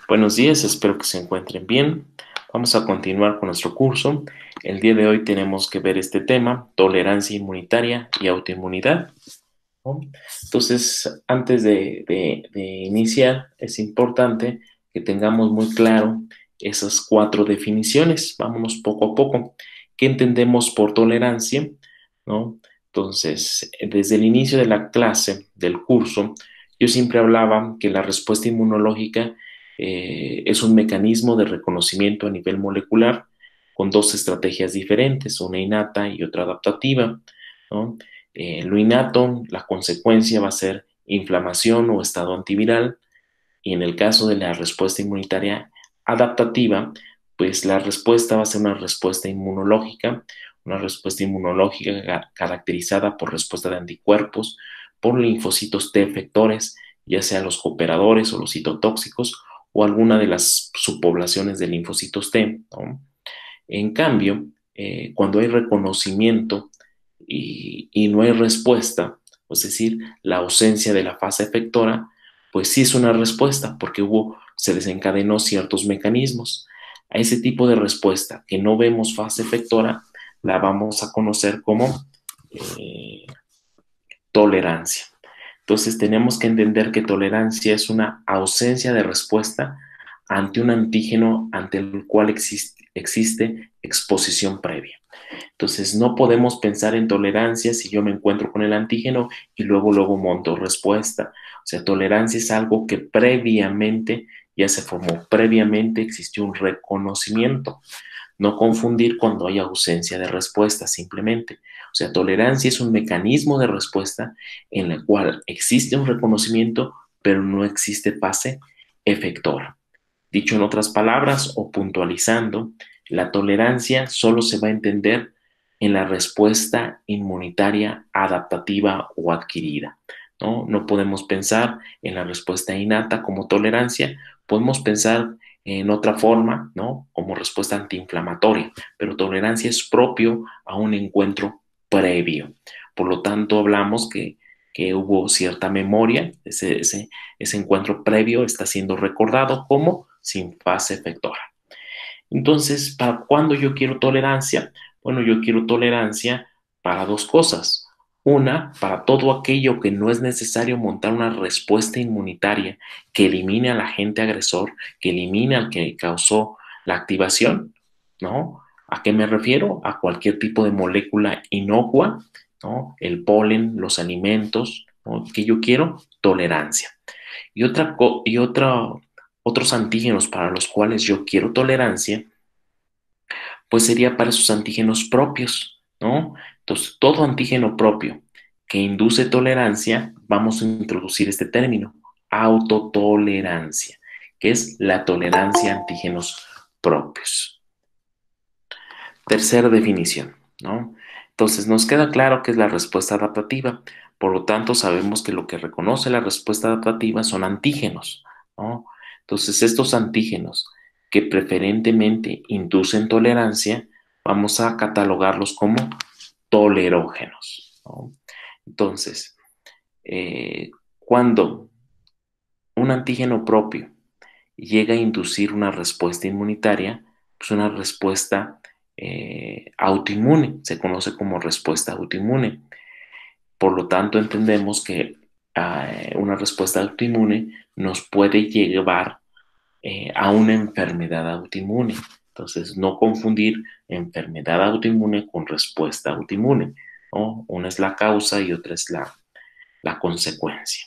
Buenos días, espero que se encuentren bien. Vamos a continuar con nuestro curso. El día de hoy tenemos que ver este tema, tolerancia inmunitaria y autoinmunidad, ¿no? Entonces, antes de iniciar, es importante que tengamos muy claro esas cuatro definiciones. Vámonos poco a poco. ¿Qué entendemos por tolerancia? ¿No? Entonces, desde el inicio de la clase, del curso, yo siempre hablaba que la respuesta inmunológica es un mecanismo de reconocimiento a nivel molecular con dos estrategias diferentes, una innata y otra adaptativa, ¿no? Lo innato, la consecuencia va a ser inflamación o estado antiviral, y en el caso de la respuesta inmunitaria adaptativa, pues la respuesta va a ser una respuesta inmunológica caracterizada por respuesta de anticuerpos, por linfocitos T efectores, ya sea los cooperadores o los citotóxicos, o alguna de las subpoblaciones de linfocitos T, ¿no? En cambio, cuando hay reconocimiento y no hay respuesta, es decir, la ausencia de la fase efectora, pues sí es una respuesta porque se desencadenó ciertos mecanismos. A ese tipo de respuesta que no vemos fase efectora, la vamos a conocer como eh, tolerancia. Entonces tenemos que entender que tolerancia es una ausencia de respuesta ante un antígeno ante el cual existe exposición previa. Entonces no podemos pensar en tolerancia si yo me encuentro con el antígeno y luego monto respuesta. O sea, tolerancia es algo que previamente ya se formó, previamente existió un reconocimiento. No confundir cuando hay ausencia de respuesta, simplemente. O sea, tolerancia es un mecanismo de respuesta en la cual existe un reconocimiento, pero no existe fase efectora. Dicho en otras palabras o puntualizando, la tolerancia solo se va a entender en la respuesta inmunitaria adaptativa o adquirida, ¿no? No podemos pensar en la respuesta innata como tolerancia, podemos pensar en otra forma, ¿no? Como respuesta antiinflamatoria, pero tolerancia es propio a un encuentro previo. Por lo tanto, hablamos que hubo cierta memoria, ese encuentro previo está siendo recordado como sin fase efectora. Entonces, ¿para cuándo yo quiero tolerancia? Bueno, yo quiero tolerancia para dos cosas. Una, para todo aquello que no es necesario montar una respuesta inmunitaria que elimine al agente agresor, que elimine al que causó la activación, ¿no? ¿A qué me refiero? A cualquier tipo de molécula inocua, ¿no? El polen, los alimentos, ¿no? Que yo quiero tolerancia. Otros antígenos para los cuales yo quiero tolerancia, pues sería para esos antígenos propios, ¿no? Entonces, todo antígeno propio que induce tolerancia, vamos a introducir este término, autotolerancia, que es la tolerancia a antígenos propios. Tercera definición, ¿no? Entonces, nos queda claro que es la respuesta adaptativa. Por lo tanto, sabemos que lo que reconoce la respuesta adaptativa son antígenos, ¿no? Entonces, estos antígenos que preferentemente inducen tolerancia, vamos a catalogarlos como tolerógenos, ¿no? Entonces, cuando un antígeno propio llega a inducir una respuesta inmunitaria, pues una respuesta autoinmune, se conoce como respuesta autoinmune. Por lo tanto, entendemos que una respuesta autoinmune nos puede llevar a una enfermedad autoinmune. Entonces, no confundir enfermedad autoinmune con respuesta autoinmune, ¿no? Una es la causa y otra es la consecuencia.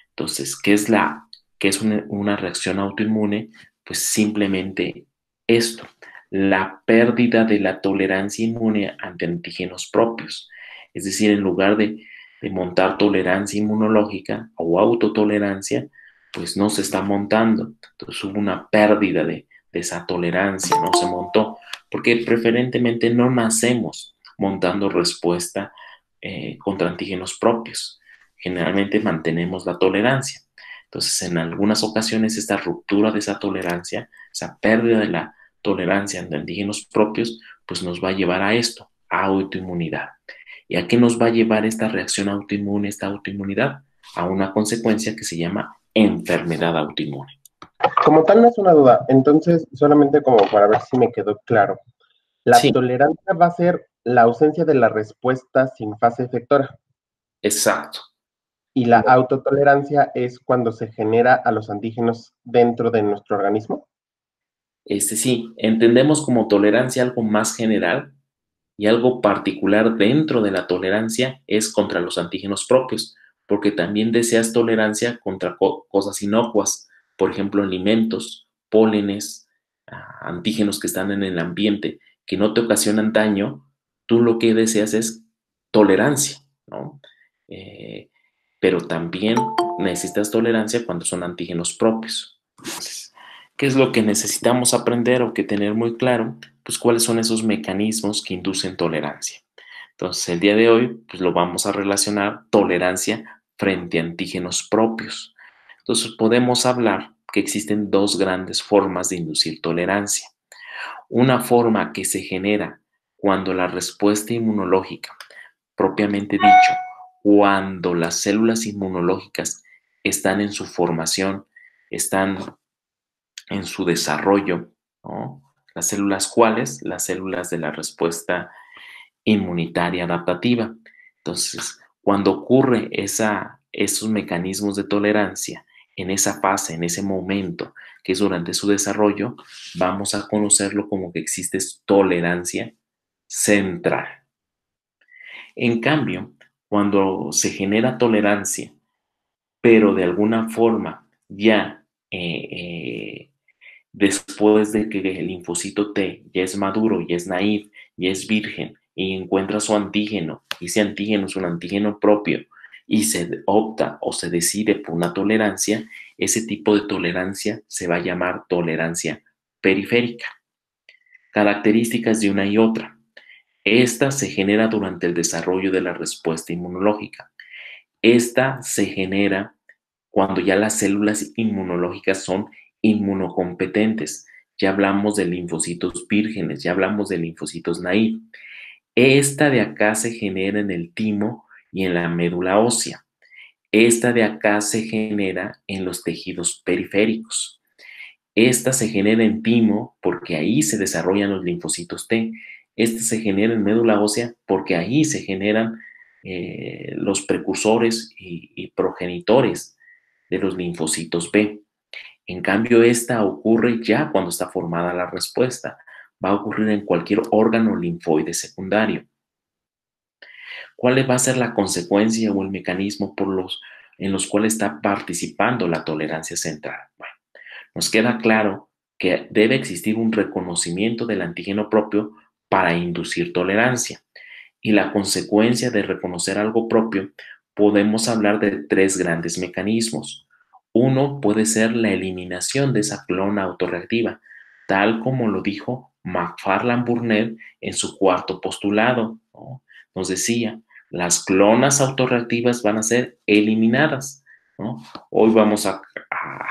Entonces, qué es una reacción autoinmune? Pues simplemente esto, la pérdida de la tolerancia inmune ante antígenos propios. Es decir, en lugar de montar tolerancia inmunológica o autotolerancia, pues no se está montando. Entonces hubo una pérdida de esa tolerancia, no se montó, porque preferentemente no nacemos montando respuesta contra antígenos propios. Generalmente mantenemos la tolerancia. Entonces, en algunas ocasiones, esta ruptura de esa tolerancia, esa pérdida de la tolerancia ante antígenos propios, pues nos va a llevar a esto, a autoinmunidad. ¿Y a qué nos va a llevar esta reacción autoinmune, esta autoinmunidad? A una consecuencia que se llama enfermedad autoinmune. Como tal, no es una duda. Entonces, solamente como para ver si me quedó claro. La Sí, tolerancia va a ser la ausencia de la respuesta sin fase efectora. exacto. Y la autotolerancia es cuando se genera a los antígenos dentro de nuestro organismo. Sí, entendemos como tolerancia algo más general y algo particular dentro de la tolerancia es contra los antígenos propios, porque también deseas tolerancia contra cosas inocuas, por ejemplo, alimentos, pólenes, antígenos que están en el ambiente que no te ocasionan daño, tú lo que deseas es tolerancia, ¿no? Eh, pero también necesitas tolerancia cuando son antígenos propios. Entonces, ¿qué es lo que necesitamos aprender o que tener muy claro? Pues cuáles son esos mecanismos que inducen tolerancia. Entonces, el día de hoy, pues lo vamos a relacionar tolerancia frente a antígenos propios. Entonces, podemos hablar que existen dos grandes formas de inducir tolerancia. Una forma que se genera cuando la respuesta inmunológica, propiamente dicho, cuando las células inmunológicas están en su formación, están en su desarrollo, ¿no? Las células cuáles, las células de la respuesta inmunitaria adaptativa. Entonces, cuando ocurre esos mecanismos de tolerancia en esa fase, en ese momento, que es durante su desarrollo, vamos a conocerlo como que existe tolerancia central. En cambio, cuando se genera tolerancia, pero de alguna forma ya después de que el linfocito T ya es maduro, ya es naive, ya es virgen y encuentra su antígeno, y ese antígeno es un antígeno propio y se opta o se decide por una tolerancia, ese tipo de tolerancia se va a llamar tolerancia periférica. Características de una y otra. Esta se genera durante el desarrollo de la respuesta inmunológica. Esta se genera cuando ya las células inmunológicas son inmunocompetentes. Ya hablamos de linfocitos vírgenes, ya hablamos de linfocitos naive. Esta de acá se genera en el timo y en la médula ósea. Esta de acá se genera en los tejidos periféricos. Esta se genera en timo porque ahí se desarrollan los linfocitos T. Esta se genera en médula ósea porque ahí se generan los precursores y progenitores de los linfocitos B. En cambio, esta ocurre ya cuando está formada la respuesta. Va a ocurrir en cualquier órgano linfoide secundario. ¿Cuál va a ser la consecuencia o el mecanismo en los cuales está participando la tolerancia central? Bueno, nos queda claro que debe existir un reconocimiento del antígeno propio para inducir tolerancia. Y la consecuencia de reconocer algo propio, podemos hablar de tres grandes mecanismos. Uno puede ser la eliminación de esa clona autorreactiva, tal como lo dijo McFarland Burnett en su cuarto postulado, ¿no? Nos decía, las clonas autorreactivas van a ser eliminadas, ¿no? Hoy vamos a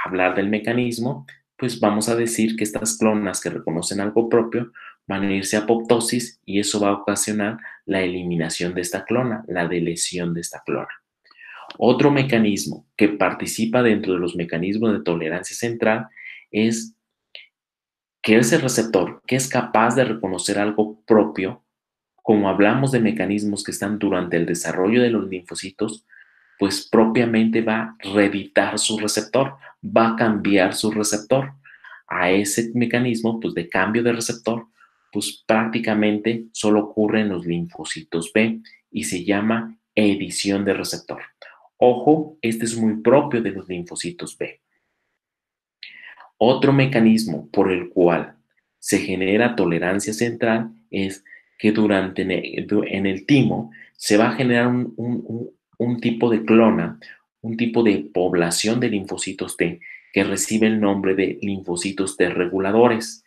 hablar del mecanismo, pues vamos a decir que estas clonas que reconocen algo propio van a irse a apoptosis y eso va a ocasionar la eliminación de esta clona, la delesión de esta clona. Otro mecanismo que participa dentro de los mecanismos de tolerancia central es que ese receptor que es capaz de reconocer algo propio, como hablamos de mecanismos que están durante el desarrollo de los linfocitos, pues propiamente va a reeditar su receptor, va a cambiar su receptor. A ese mecanismo pues, de cambio de receptor, pues prácticamente solo ocurre en los linfocitos B y se llama edición de receptor. Ojo, este es muy propio de los linfocitos B. Otro mecanismo por el cual se genera tolerancia central es que en el timo se va a generar un tipo de clona, un tipo de población de linfocitos T que recibe el nombre de linfocitos T reguladores,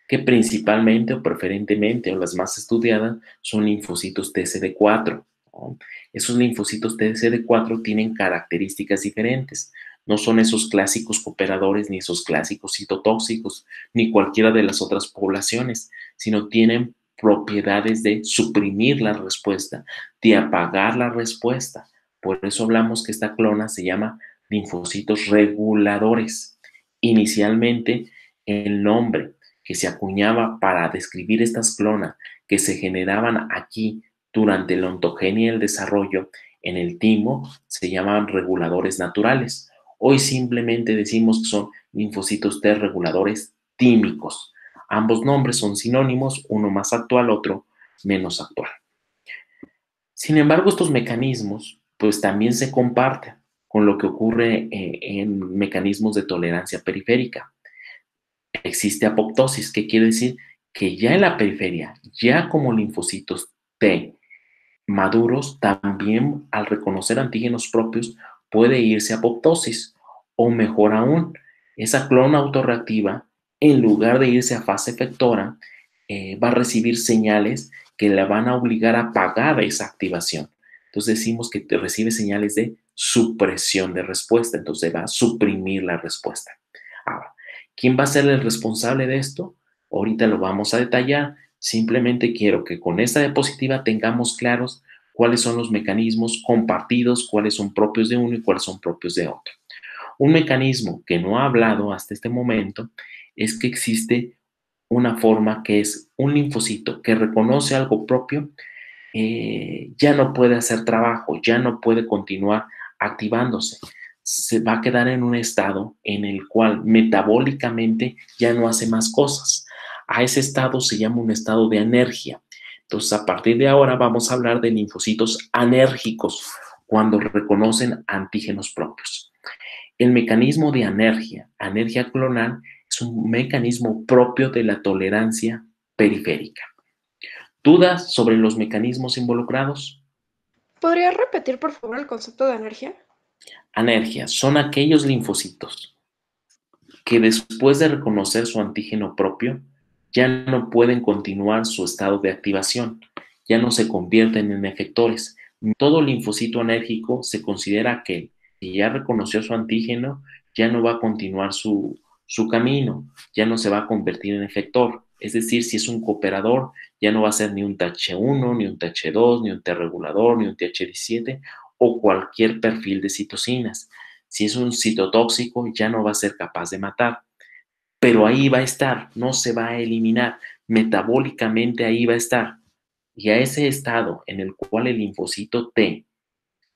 que principalmente o preferentemente o las más estudiadas son linfocitos TCD4, ¿no? Esos linfocitos TCD4 tienen características diferentes. No son esos clásicos cooperadores, ni esos clásicos citotóxicos, ni cualquiera de las otras poblaciones, sino tienen propiedades de suprimir la respuesta, de apagar la respuesta. Por eso hablamos que esta clona se llama linfocitos reguladores. Inicialmente, el nombre que se acuñaba para describir estas clonas que se generaban aquí durante la ontogenia y el desarrollo en el timo se llamaban reguladores naturales. Hoy simplemente decimos que son linfocitos T reguladores tímicos. Ambos nombres son sinónimos, uno más actual, otro menos actual. Sin embargo, estos mecanismos pues también se comparten con lo que ocurre en mecanismos de tolerancia periférica. Existe apoptosis, que quiere decir que ya en la periferia, ya como linfocitos T maduros, también al reconocer antígenos propios puede irse a apoptosis, o mejor aún, esa clona autorreactiva, en lugar de irse a fase efectora, va a recibir señales que la van a obligar a apagar esa activación. Entonces decimos que recibe señales de supresión de respuesta, entonces va a suprimir la respuesta. Ahora, ¿quién va a ser el responsable de esto? Ahorita lo vamos a detallar. Simplemente quiero que con esta diapositiva tengamos claros cuáles son los mecanismos compartidos, cuáles son propios de uno y cuáles son propios de otro. Un mecanismo que no ha hablado hasta este momento es que existe una forma que es un linfocito que reconoce algo propio, ya no puede hacer trabajo, ya no puede continuar activándose. Se va a quedar en un estado en el cual metabólicamente ya no hace más cosas. A ese estado se llama un estado de anergia. Entonces, a partir de ahora vamos a hablar de linfocitos anérgicos cuando reconocen antígenos propios. El mecanismo de anergia clonal, es un mecanismo propio de la tolerancia periférica. ¿Dudas sobre los mecanismos involucrados? ¿Podrías repetir, por favor, el concepto de energía? Anergia son aquellos linfocitos que después de reconocer su antígeno propio ya no pueden continuar su estado de activación, ya no se convierten en efectores. Todo linfocito anérgico se considera aquel que ya reconoció su antígeno, ya no va a continuar su camino, ya no se va a convertir en efector. Es decir, si es un cooperador, ya no va a ser ni un TH1, ni un TH2, ni un T regulador, ni un TH17 o cualquier perfil de citocinas. Si es un citotóxico, ya no va a ser capaz de matar, pero ahí va a estar, no se va a eliminar, metabólicamente ahí va a estar. Y a ese estado en el cual el linfocito T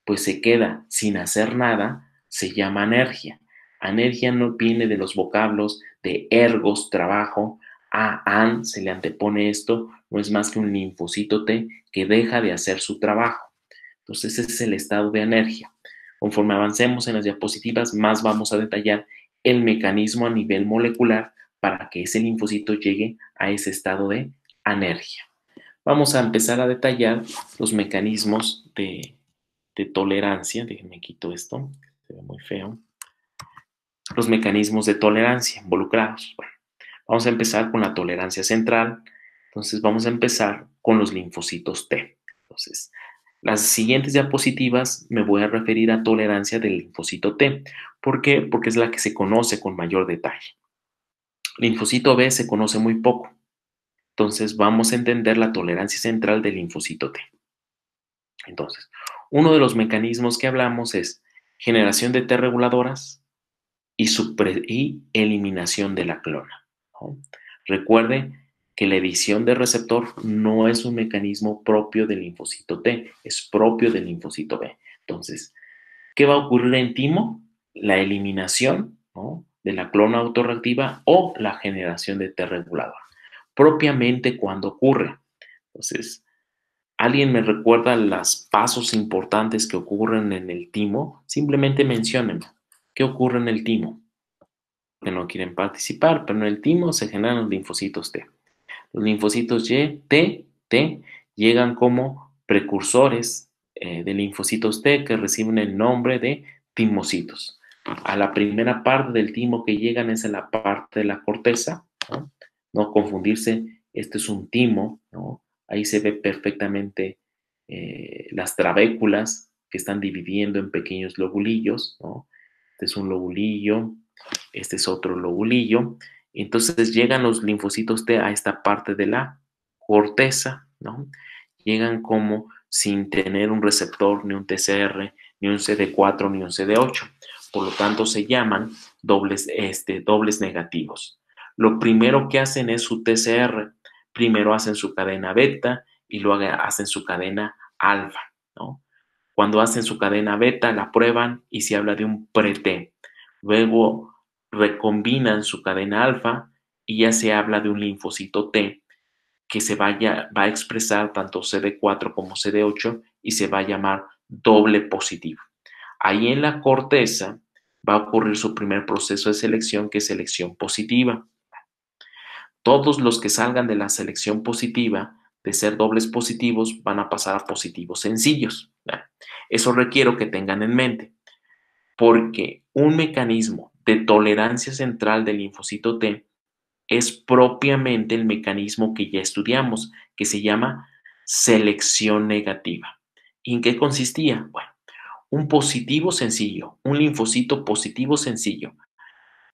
pues se queda sin hacer nada, se llama anergia. Anergia no viene de los vocablos de ergos, trabajo, an, se le antepone esto, no es más que un linfocito T que deja de hacer su trabajo. Entonces ese es el estado de anergia. Conforme avancemos en las diapositivas, más vamos a detallar el mecanismo a nivel molecular para que ese linfocito llegue a ese estado de anergia. Vamos a empezar a detallar los mecanismos de tolerancia. Déjenme quito esto, se ve muy feo. Los mecanismos de tolerancia involucrados. Bueno, vamos a empezar con la tolerancia central. Entonces vamos a empezar con los linfocitos T. Entonces, las siguientes diapositivas me voy a referir a tolerancia del linfocito T. ¿Por qué? Porque es la que se conoce con mayor detalle. Linfocito B se conoce muy poco. Entonces vamos a entender la tolerancia central del linfocito T. Entonces, uno de los mecanismos que hablamos es generación de T reguladoras y eliminación de la clona, ¿no? Recuerde que la edición de receptor no es un mecanismo propio del linfocito T, es propio del linfocito B. Entonces, ¿qué va a ocurrir en timo? La eliminación, ¿no?, de la clona autorreactiva o la generación de T regulador. Propiamente cuando ocurre. Entonces, ¿alguien me recuerda los pasos importantes que ocurren en el timo? Simplemente menciónenme. ¿Qué ocurre en el timo? Que no quieren participar, pero en el timo se generan los linfocitos T. Los linfocitos T llegan como precursores de linfocitos T que reciben el nombre de timocitos. A la primera parte del timo que llegan es en la parte de la corteza, ¿no? No confundirse, este es un timo, ¿no? Ahí se ve perfectamente las trabéculas que están dividiendo en pequeños lobulillos, ¿no? Este es un lobulillo, este es otro lobulillo. Entonces llegan los linfocitos T a esta parte de la corteza, ¿no? Llegan como sin tener un receptor, ni un TCR, ni un CD4, ni un CD8. Por lo tanto, se llaman dobles negativos. Lo primero que hacen es su TCR. Primero hacen su cadena beta y luego hacen su cadena alfa, ¿no? Cuando hacen su cadena beta, la prueban y se habla de un pre-T. Luego recombinan su cadena alfa y ya se habla de un linfocito T que va a expresar tanto CD4 como CD8 y se va a llamar doble positivo. Ahí en la corteza va a ocurrir su primer proceso de selección, que es selección positiva. Todos los que salgan de la selección positiva, de ser dobles positivos, van a pasar a positivos sencillos. Eso requiero que tengan en mente, porque un mecanismo de tolerancia central del linfocito T es propiamente el mecanismo que ya estudiamos, que se llama selección negativa. ¿Y en qué consistía? Bueno, un positivo sencillo, un linfocito positivo sencillo,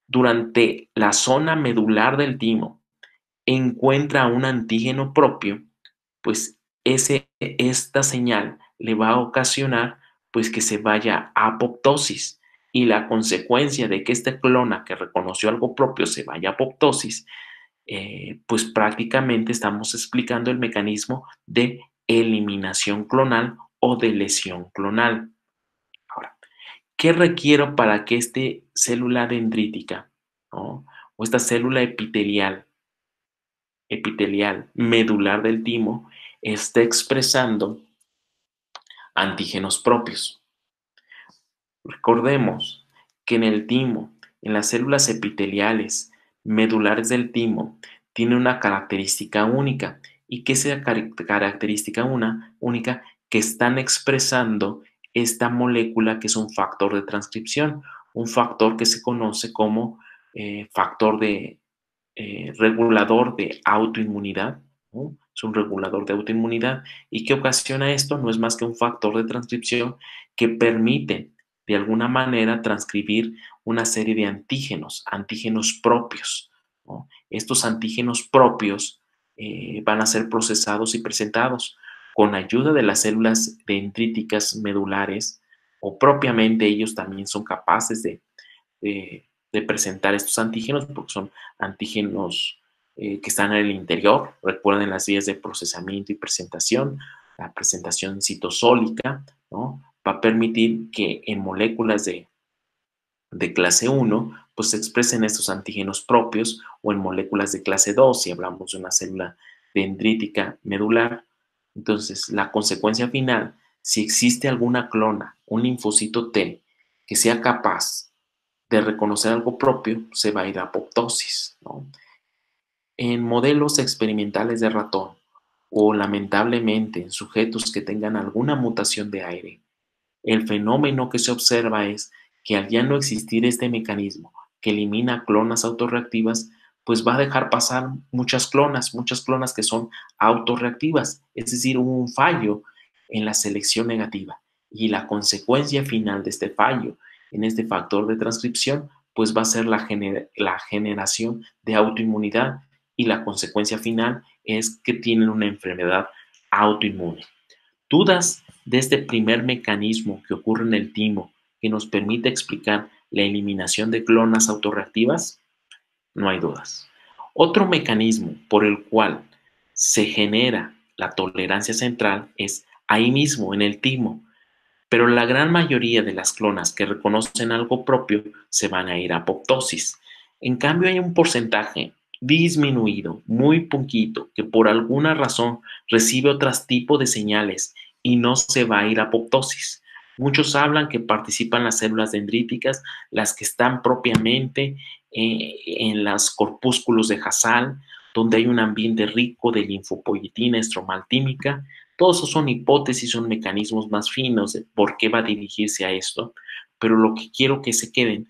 durante la zona medular del timo encuentra un antígeno propio, pues esta señal le va a ocasionar pues que se vaya a apoptosis, y la consecuencia de que esta clona que reconoció algo propio se vaya a apoptosis, pues prácticamente estamos explicando el mecanismo de eliminación clonal o de lesión clonal. Ahora, ¿qué requiero para que esta célula dendrítica, ¿no?, o esta célula epitelial medular del timo esté expresando antígenos propios? Recordemos que en el timo, en las células epiteliales medulares del timo, tiene una característica única. ¿Y qué es esa característica única? Que están expresando esta molécula que es un factor de transcripción, un factor que se conoce como factor de regulador de autoinmunidad, ¿no? Es un regulador de autoinmunidad. ¿Y qué ocasiona esto? No es más que un factor de transcripción que permite de alguna manera transcribir una serie de antígenos propios, ¿no? Estos antígenos propios van a ser procesados y presentados con ayuda de las células dendríticas medulares, o propiamente ellos también son capaces de presentar estos antígenos, porque son antígenos que están en el interior. Recuerden las vías de procesamiento y presentación. La presentación citosólica, ¿no?, va a permitir que en moléculas de clase 1 pues se expresen estos antígenos propios, o en moléculas de clase 2, si hablamos de una célula dendrítica medular. Entonces, la consecuencia final, si existe alguna clona, un linfocito T, que sea capaz de reconocer algo propio, se va a ir a apoptosis, ¿no? En modelos experimentales de ratón, o lamentablemente en sujetos que tengan alguna mutación de aire, el fenómeno que se observa es que al ya no existir este mecanismo que elimina clonas autorreactivas, pues va a dejar pasar muchas clonas que son autorreactivas, es decir, hubo un fallo en la selección negativa, y la consecuencia final de este fallo en este factor de transcripción pues va a ser la generación de autoinmunidad, y la consecuencia final es que tienen una enfermedad autoinmune. ¿Dudas de este primer mecanismo que ocurre en el timo, que nos permite explicar la eliminación de clonas autorreactivas? No hay dudas. Otro mecanismo por el cual se genera la tolerancia central es ahí mismo, en el timo, pero la gran mayoría de las clonas que reconocen algo propio se van a ir a apoptosis. En cambio, hay un porcentaje disminuido, muy poquito, que por alguna razón recibe otros tipos de señales y no se va a ir a apoptosis. Muchos hablan que participan las células dendríticas, las que están propiamente en los corpúsculos de Hassall, donde hay un ambiente rico de linfopoietina estromaltímica. Todos esos son hipótesis, son mecanismos más finos de por qué va a dirigirse a esto, pero lo que quiero que se queden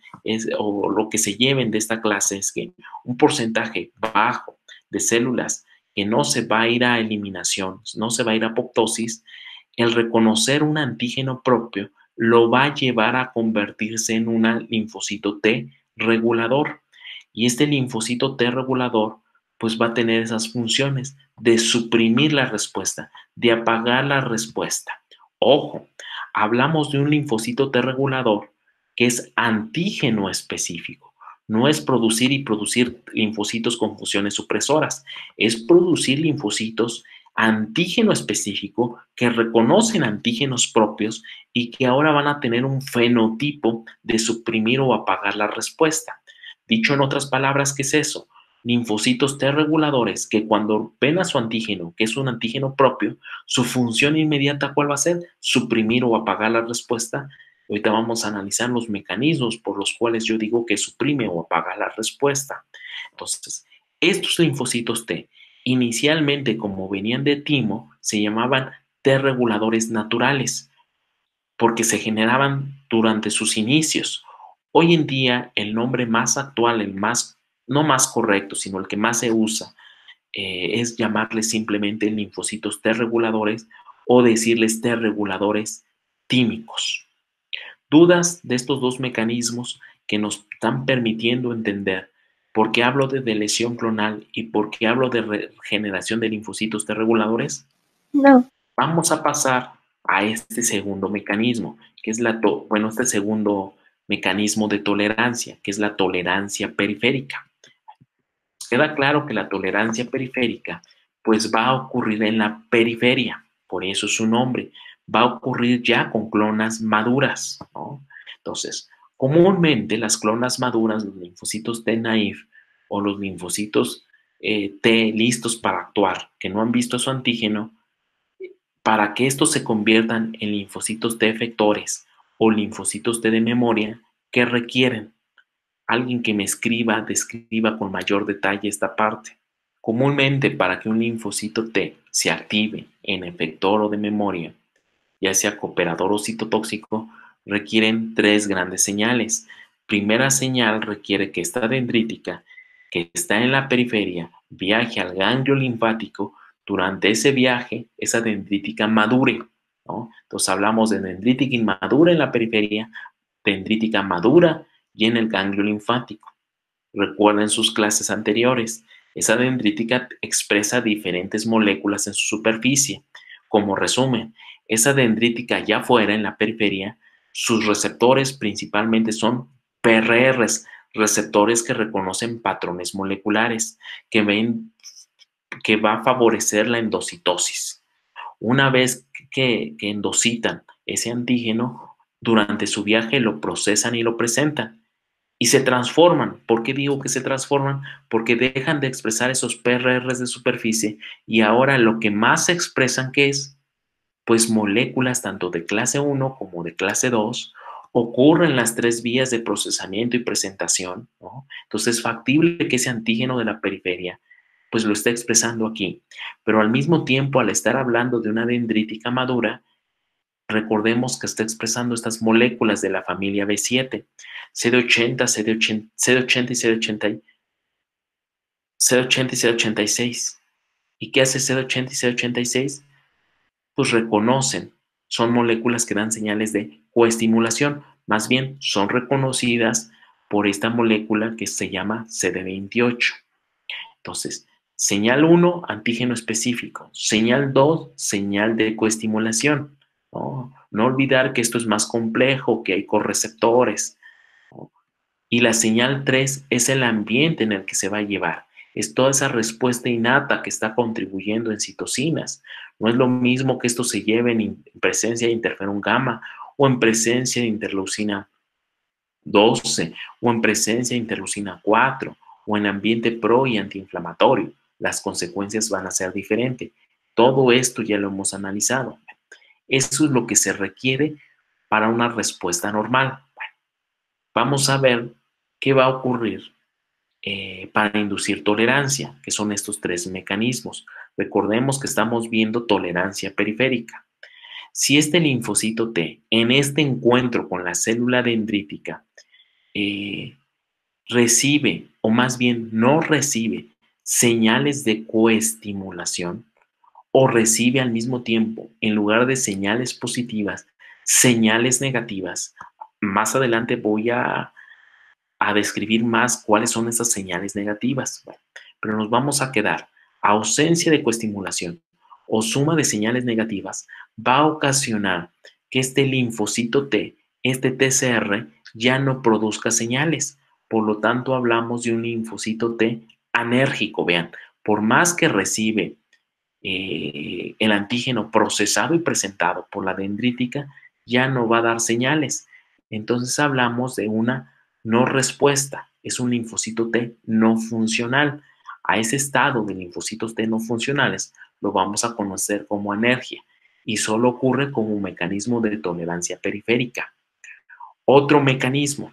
o lo que se lleven de esta clase es que un porcentaje bajo de células que no se va a ir a eliminación, no se va a ir a apoptosis, el reconocer un antígeno propio lo va a llevar a convertirse en un linfocito T regulador. Y este linfocito T regulador pues va a tener esas funciones de suprimir la respuesta, de apagar la respuesta. Ojo, hablamos de un linfocito T regulador que es antígeno específico. No es producir y producir linfocitos con funciones supresoras, es producir linfocitos antígeno específico que reconocen antígenos propios y que ahora van a tener un fenotipo de suprimir o apagar la respuesta. Dicho en otras palabras, ¿qué es eso? Linfocitos T reguladores que cuando ven a su antígeno, que es un antígeno propio, su función inmediata, ¿cuál va a ser? Suprimir o apagar la respuesta. Ahorita vamos a analizar los mecanismos por los cuales yo digo que suprime o apaga la respuesta. Entonces, estos linfocitos T, inicialmente como venían de timo, se llamaban T reguladores naturales, porque se generaban durante sus inicios. Hoy en día, el nombre más actual, no más correcto, sino el que más se usa, es llamarles simplemente linfocitos T reguladores o decirles T reguladores tímicos. Dudas de estos dos mecanismos que nos están permitiendo entender por qué hablo de lesión clonal y por qué hablo de regeneración de linfocitos T reguladores. No. Vamos a pasar a este segundo mecanismo, que es este segundo mecanismo de tolerancia, que es la tolerancia periférica. Queda claro que la tolerancia periférica pues va a ocurrir en la periferia, por eso su nombre, va a ocurrir ya con clonas maduras, ¿no? Entonces, comúnmente las clonas maduras, los linfocitos T naive o los linfocitos T listos para actuar, que no han visto su antígeno, para que estos se conviertan en linfocitos T efectores o linfocitos T de memoria, ¿qué requieren? Alguien que me describa con mayor detalle esta parte. Comúnmente, para que un linfocito T se active en efector o de memoria, ya sea cooperador o citotóxico, requieren tres grandes señales. Primera señal requiere que esta dendrítica, que está en la periferia, viaje al ganglio linfático. Durante ese viaje, esa dendrítica madure, ¿no? Entonces hablamos de dendrítica inmadura en la periferia, dendrítica madura y en el ganglio linfático. Recuerden sus clases anteriores. Esa dendrítica expresa diferentes moléculas en su superficie. Como resumen, esa dendrítica allá afuera en la periferia, sus receptores principalmente son PRRs, receptores que reconocen patrones moleculares, que va a favorecer la endocitosis. Una vez que endocitan ese antígeno, durante su viaje lo procesan y lo presentan y se transforman. ¿Por qué digo que se transforman? Porque dejan de expresar esos PRRs de superficie y ahora lo que más se expresan, ¿qué es? Pues moléculas tanto de clase 1 como de clase 2, ocurren las tres vías de procesamiento y presentación, ¿no? Entonces es factible que ese antígeno de la periferia pues lo esté expresando aquí, pero al mismo tiempo, al estar hablando de una dendrítica madura, recordemos que está expresando estas moléculas de la familia B7, CD80, CD80 y CD80 y CD86. ¿Y qué hace CD80 y CD86? Pues reconocen, son moléculas que dan señales de coestimulación, más bien son reconocidas por esta molécula que se llama CD28. Entonces, señal 1, antígeno específico. Señal 2, señal de coestimulación. No olvidar que esto es más complejo, que hay correceptores, ¿no? Y la señal 3 es el ambiente en el que se va a llevar. Es toda esa respuesta innata que está contribuyendo en citocinas. No es lo mismo que esto se lleve en presencia de interferón gamma o en presencia de interleucina 12 o en presencia de interleucina 4 o en ambiente pro y antiinflamatorio. Las consecuencias van a ser diferentes. Todo esto ya lo hemos analizado. Eso es lo que se requiere para una respuesta normal. Bueno, vamos a ver qué va a ocurrir para inducir tolerancia, que son estos tres mecanismos. Recordemos que estamos viendo tolerancia periférica. Si este linfocito T, en este encuentro con la célula dendrítica, recibe, o más bien no recibe, señales de coestimulación, o recibe al mismo tiempo, en lugar de señales positivas, señales negativas. Más adelante voy a describir más cuáles son esas señales negativas. Bueno, pero nos vamos a quedar. Ausencia de coestimulación o suma de señales negativas va a ocasionar que este linfocito T, este TCR, ya no produzca señales. Por lo tanto, hablamos de un linfocito T anérgico. Vean, por más que recibe el antígeno procesado y presentado por la dendrítica, ya no va a dar señales. Entonces hablamos de una no respuesta. Es un linfocito T no funcional. A ese estado de linfocitos T no funcionales lo vamos a conocer como anergia y solo ocurre como un mecanismo de tolerancia periférica. Otro mecanismo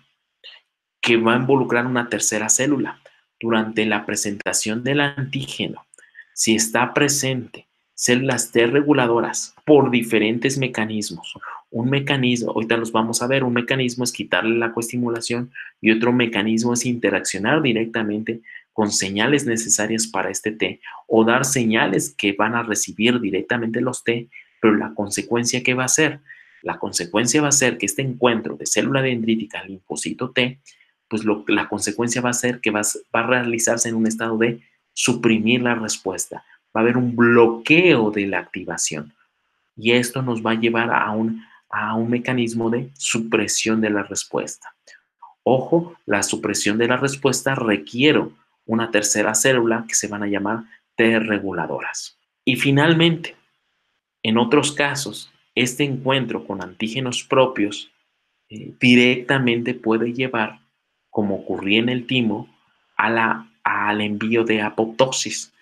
que va a involucrar una tercera célula. Durante la presentación del antígeno, si está presente células T reguladoras por diferentes mecanismos, un mecanismo, ahorita los vamos a ver, un mecanismo es quitarle la coestimulación y otro mecanismo es interaccionar directamente con señales necesarias para este T o dar señales que van a recibir directamente los T, pero la consecuencia que va a ser, la consecuencia va a ser que este encuentro de célula dendrítica linfocito T, pues la consecuencia va a ser que va a realizarse en un estado de suprimir la respuesta. Va a haber un bloqueo de la activación y esto nos va a llevar a un mecanismo de supresión de la respuesta. Ojo, la supresión de la respuesta requiere una tercera célula que se van a llamar T reguladoras. Y finalmente, en otros casos, este encuentro con antígenos propios directamente puede llevar, como ocurría en el timo, al envío de apoptosis.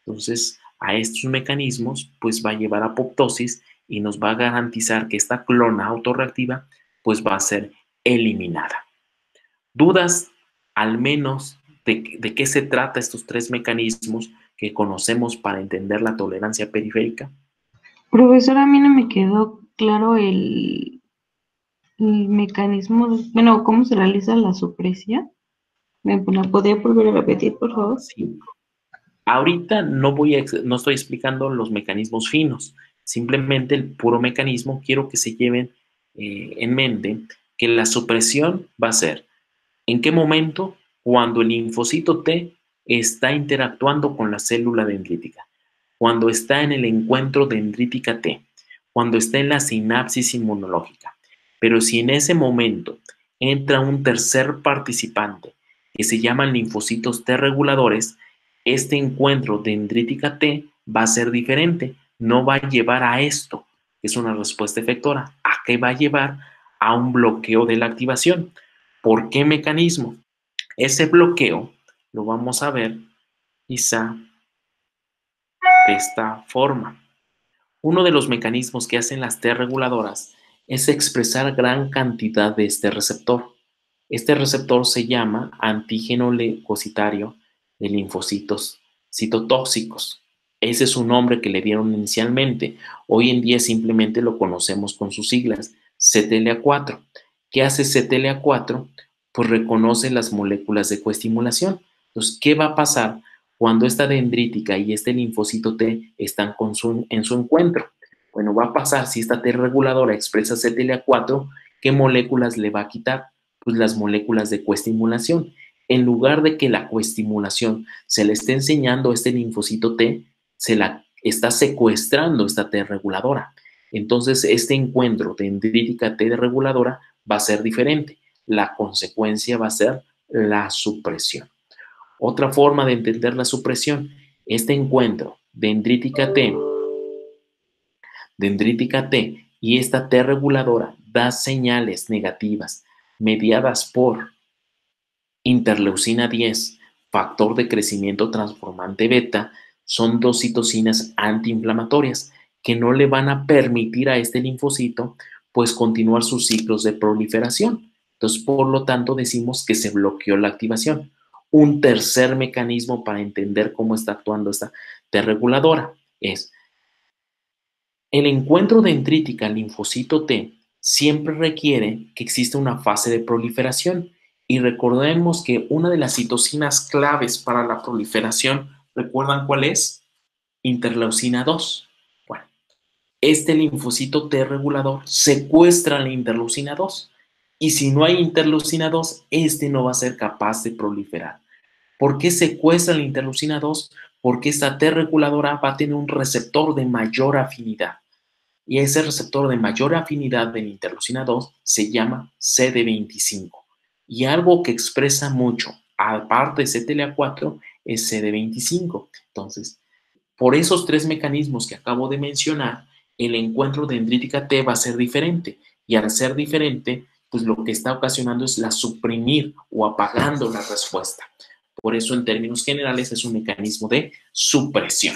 Entonces, a estos mecanismos, pues va a llevar a apoptosis y nos va a garantizar que esta clona autorreactiva, pues va a ser eliminada. ¿Dudas al menos de qué se trata estos tres mecanismos que conocemos para entender la tolerancia periférica? Profesor, a mí no me quedó claro el mecanismo, bueno, cómo se realiza la supresión. ¿Me la podría volver a repetir, por favor? Sí. Ahorita no estoy explicando los mecanismos finos, simplemente el puro mecanismo. Quiero que se lleven en mente que la supresión va a ser ¿en qué momento? Cuando el linfocito T está interactuando con la célula dendrítica, cuando está en el encuentro dendrítica T, cuando está en la sinapsis inmunológica. Pero si en ese momento entra un tercer participante que se llaman linfocitos T reguladores, este encuentro dendrítica T va a ser diferente. No va a llevar a esto, que es una respuesta efectora. ¿A qué va a llevar? A un bloqueo de la activación. ¿Por qué mecanismo? Ese bloqueo lo vamos a ver quizá de esta forma. Uno de los mecanismos que hacen las T reguladoras es expresar gran cantidad de este receptor. Este receptor se llama antígeno leucocitario de linfocitos citotóxicos. Ese es un nombre que le dieron inicialmente. Hoy en día simplemente lo conocemos con sus siglas, CTLA4. ¿Qué hace CTLA4? Pues reconoce las moléculas de coestimulación. Entonces, ¿qué va a pasar cuando esta dendrítica y este linfocito T están en su encuentro? Bueno, va a pasar, si esta T reguladora expresa CTLA4, ¿qué moléculas le va a quitar? Pues las moléculas de coestimulación. En lugar de que la coestimulación se le esté enseñando a este linfocito T, se la está secuestrando esta T reguladora. Entonces, este encuentro dendrítica T reguladora va a ser diferente. La consecuencia va a ser la supresión. Otra forma de entender la supresión, este encuentro dendrítica T y esta T reguladora da señales negativas mediadas por interleucina 10, factor de crecimiento transformante beta, son dos citocinas antiinflamatorias que no le van a permitir a este linfocito pues continuar sus ciclos de proliferación. Entonces, por lo tanto, decimos que se bloqueó la activación. Un tercer mecanismo para entender cómo está actuando esta T reguladora es el encuentro dendrítica linfocito T siempre requiere que exista una fase de proliferación y recordemos que una de las citocinas claves para la proliferación, ¿recuerdan cuál es? Interleucina 2. Bueno, este linfocito T regulador secuestra la interleucina 2 y si no hay interleucina 2, este no va a ser capaz de proliferar. ¿Por qué secuestra la interleucina 2? Porque esta T reguladora va a tener un receptor de mayor afinidad. Y ese receptor de mayor afinidad de la interleucina 2 se llama CD25. Y algo que expresa mucho, aparte de CTLA4, es CD25. Entonces, por esos tres mecanismos que acabo de mencionar, el encuentro dendrítica T va a ser diferente. Y al ser diferente, pues lo que está ocasionando es la suprimir o apagando la respuesta. Por eso, en términos generales, es un mecanismo de supresión.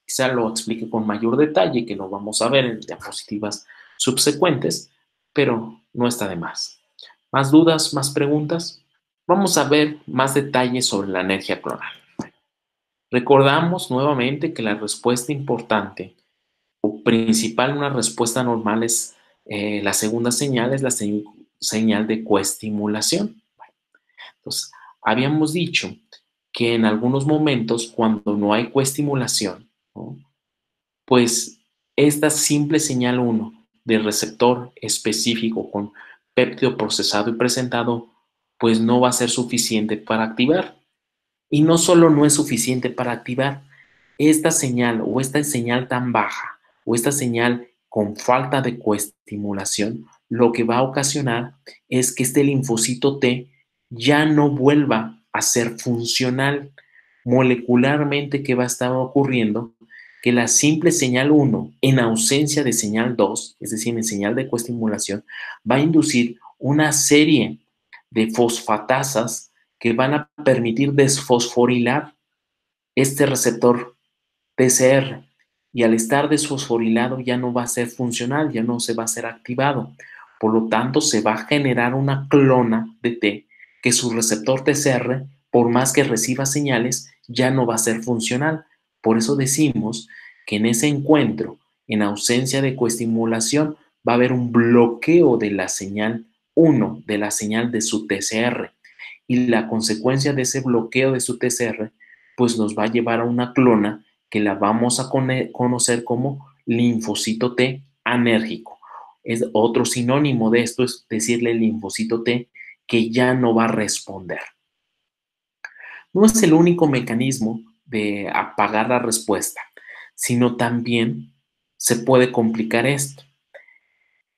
Quizá lo explique con mayor detalle, que lo vamos a ver en diapositivas subsecuentes, pero no está de más. ¿Más dudas, más preguntas? Vamos a ver más detalles sobre la energía clonal. Recordamos nuevamente que la respuesta importante o principal, una respuesta normal es la segunda señal, es la señal de coestimulación. Entonces, habíamos dicho que en algunos momentos, cuando no hay coestimulación, ¿no?, pues esta simple señal 1 de receptor específico con péptido procesado y presentado, pues no va a ser suficiente para activar. Y no solo no es suficiente para activar, esta señal o esta señal tan baja o esta señal con falta de coestimulación, lo que va a ocasionar es que este linfocito T ya no vuelva a ser funcional. Molecularmente, ¿qué va a estar ocurriendo? Que la simple señal 1, en ausencia de señal 2, es decir, en señal de coestimulación, va a inducir una serie de fosfatasas que van a permitir desfosforilar este receptor PCR, y al estar desfosforilado ya no va a ser funcional, ya no se va a ser activado. Por lo tanto, se va a generar una clona de T que su receptor TCR, por más que reciba señales, ya no va a ser funcional. Por eso decimos que en ese encuentro, en ausencia de coestimulación, va a haber un bloqueo de la señal 1, de la señal de su TCR. Y la consecuencia de ese bloqueo de su TCR, pues nos va a llevar a una clona que la vamos a conocer como linfocito T anérgico. Es otro sinónimo de esto, es decirle linfocito T que ya no va a responder. No es el único mecanismo de apagar la respuesta, sino también se puede complicar esto.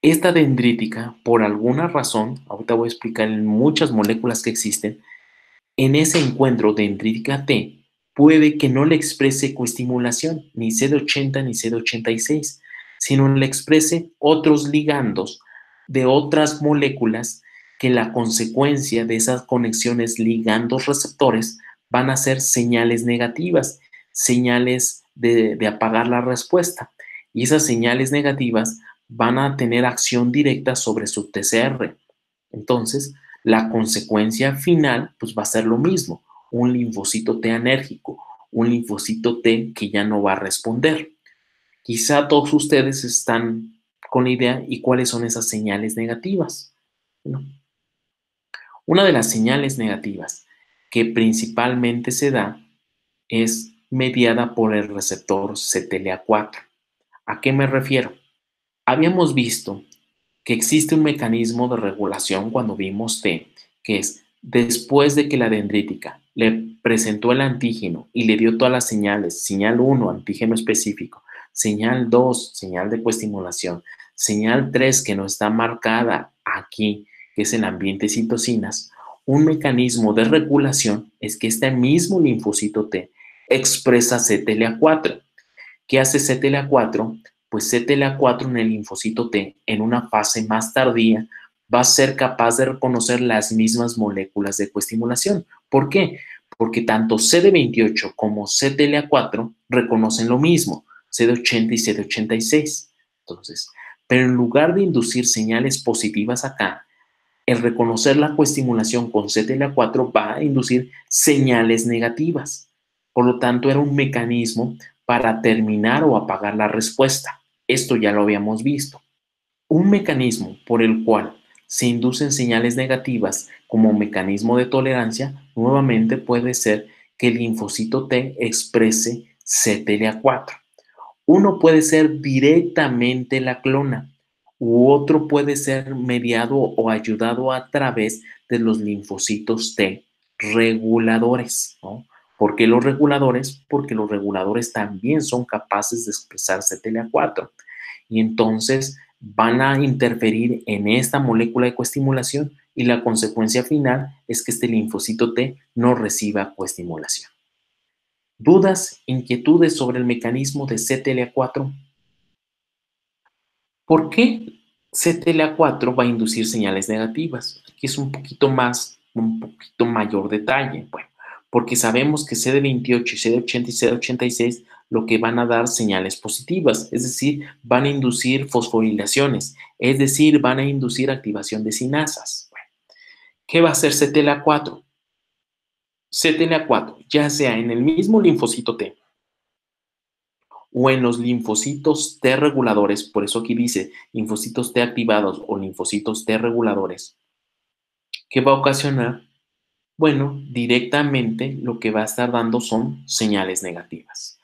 Esta dendrítica, por alguna razón, ahorita voy a explicar en muchas moléculas que existen, en ese encuentro dendrítica T, puede que no le exprese coestimulación, ni CD80 ni CD86, sino le exprese otros ligandos de otras moléculas que la consecuencia de esas conexiones ligandos-receptores van a ser señales negativas, señales de apagar la respuesta. Y esas señales negativas van a tener acción directa sobre su TCR. Entonces, la consecuencia final pues va a ser lo mismo, un linfocito T anérgico, un linfocito T que ya no va a responder. Quizá todos ustedes están con la idea y cuáles son esas señales negativas. Bueno, una de las señales negativas que principalmente se da es mediada por el receptor CTLA4. ¿A qué me refiero? Habíamos visto que existe un mecanismo de regulación cuando vimos T, que es después de que la dendrítica le presentó el antígeno y le dio todas las señales, señal 1, antígeno específico, señal 2, señal de coestimulación, señal 3, que no está marcada aquí, que es el ambiente citocinas, un mecanismo de regulación es que este mismo linfocito T expresa CTLA4. ¿Qué hace CTLA4? Pues CTLA4 en el linfocito T, en una fase más tardía, va a ser capaz de reconocer las mismas moléculas de coestimulación. ¿Por qué? Porque tanto CD28 como CTLA4 reconocen lo mismo, CD80 y CD86. Entonces, pero en lugar de inducir señales positivas acá, el reconocer la coestimulación con CTLA4 va a inducir señales negativas. Por lo tanto, era un mecanismo para terminar o apagar la respuesta. Esto ya lo habíamos visto. Un mecanismo por el cual se inducen señales negativas como mecanismo de tolerancia, nuevamente puede ser que el linfocito T exprese CTLA4. Uno puede ser directamente la clona, u otro puede ser mediado o ayudado a través de los linfocitos T reguladores, ¿no? ¿Por qué los reguladores? Porque los reguladores también son capaces de expresar CTLA4 y entonces van a interferir en esta molécula de coestimulación y la consecuencia final es que este linfocito T no reciba coestimulación. ¿Dudas, inquietudes sobre el mecanismo de CTLA4? ¿Por qué CTLA4 va a inducir señales negativas? Aquí es un poquito mayor detalle. Bueno, porque sabemos que CD28 y CD80 y CD86 lo que van a dar señales positivas, es decir, van a inducir fosforilaciones, es decir, van a inducir activación de sinasas. Bueno, ¿qué va a hacer CTLA4? CTLA4, ya sea en el mismo linfocito T o en los linfocitos T reguladores, por eso aquí dice linfocitos T activados o linfocitos T reguladores, ¿qué va a ocasionar? Bueno, directamente lo que va a estar dando son señales negativas.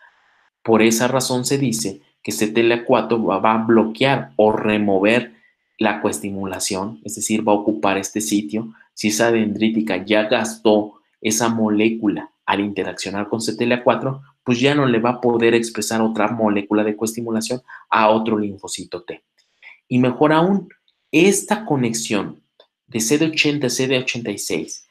Por esa razón se dice que CTLA4 va a bloquear o remover la coestimulación, es decir, va a ocupar este sitio. Si esa dendrítica ya gastó esa molécula al interaccionar con CTLA4, pues ya no le va a poder expresar otra molécula de coestimulación a otro linfocito T. Y mejor aún, esta conexión de CD80 a CD86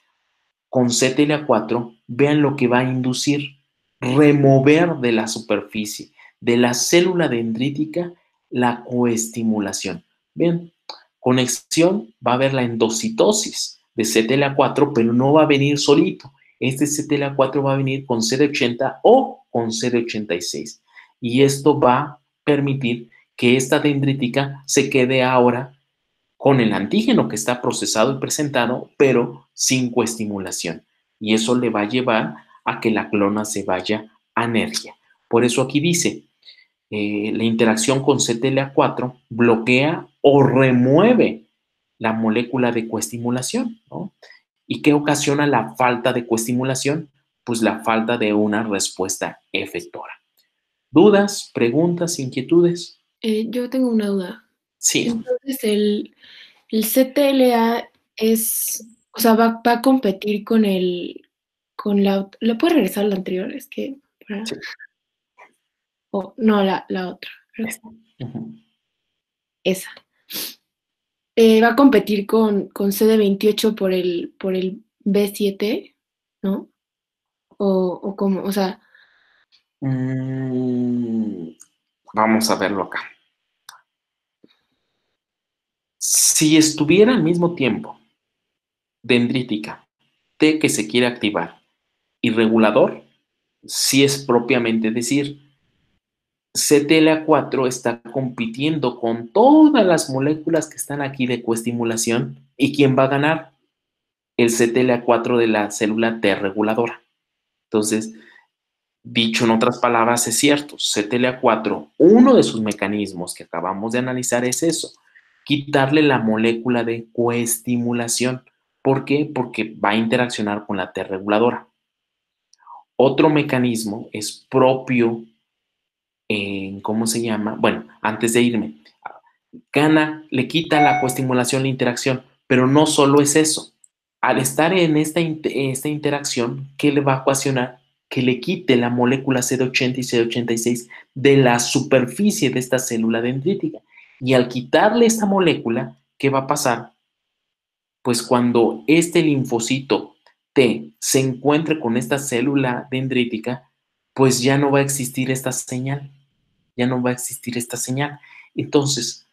con CTLA4, vean lo que va a inducir: remover de la superficie de la célula dendrítica la coestimulación. Bien, conexión, va a haber la endocitosis de CTLA4, pero no va a venir solito. Este CTLA4 va a venir con CD80 o con CD86. Y esto va a permitir que esta dendrítica se quede ahora con el antígeno que está procesado y presentado, pero sin coestimulación. Y eso le va a llevar a que la clona se vaya a anergia. Por eso aquí dice, la interacción con CTLA4 bloquea o remueve la molécula de coestimulación, ¿no? ¿Y qué ocasiona la falta de coestimulación? Pues la falta de una respuesta efectora. ¿Dudas, preguntas, inquietudes? Yo tengo una duda. Sí. Entonces, el CTLA es, o sea, va a competir con ¿le puedes regresar a la anterior? Es que, Sí. no, la otra. Uh-huh. Esa. Va a competir con CD28 por el B7, ¿no? O cómo, o sea, Vamos a verlo acá. Si estuviera al mismo tiempo dendrítica, T que se quiere activar y regulador, sí es propiamente decir, CTLA4 está compitiendo con todas las moléculas que están aquí de coestimulación. ¿Y quién va a ganar? El CTLA4 de la célula T reguladora. Entonces, dicho en otras palabras, es cierto, CTLA4, uno de sus mecanismos que acabamos de analizar es eso, quitarle la molécula de coestimulación. ¿Por qué? Porque va a interaccionar con la T reguladora. Otro mecanismo es propio ¿cómo se llama? Bueno, antes de irme, le quita la coestimulación, la interacción, pero no solo es eso. Al estar en esta interacción, ¿qué le va a ocasionar? Que le quite la molécula CD80 y CD86 de la superficie de esta célula dendrítica. Y al quitarle esta molécula, ¿qué va a pasar? Pues cuando este linfocito T se encuentre con esta célula dendrítica, pues ya no va a existir esta señal. Ya no va a existir esta señal. Entonces,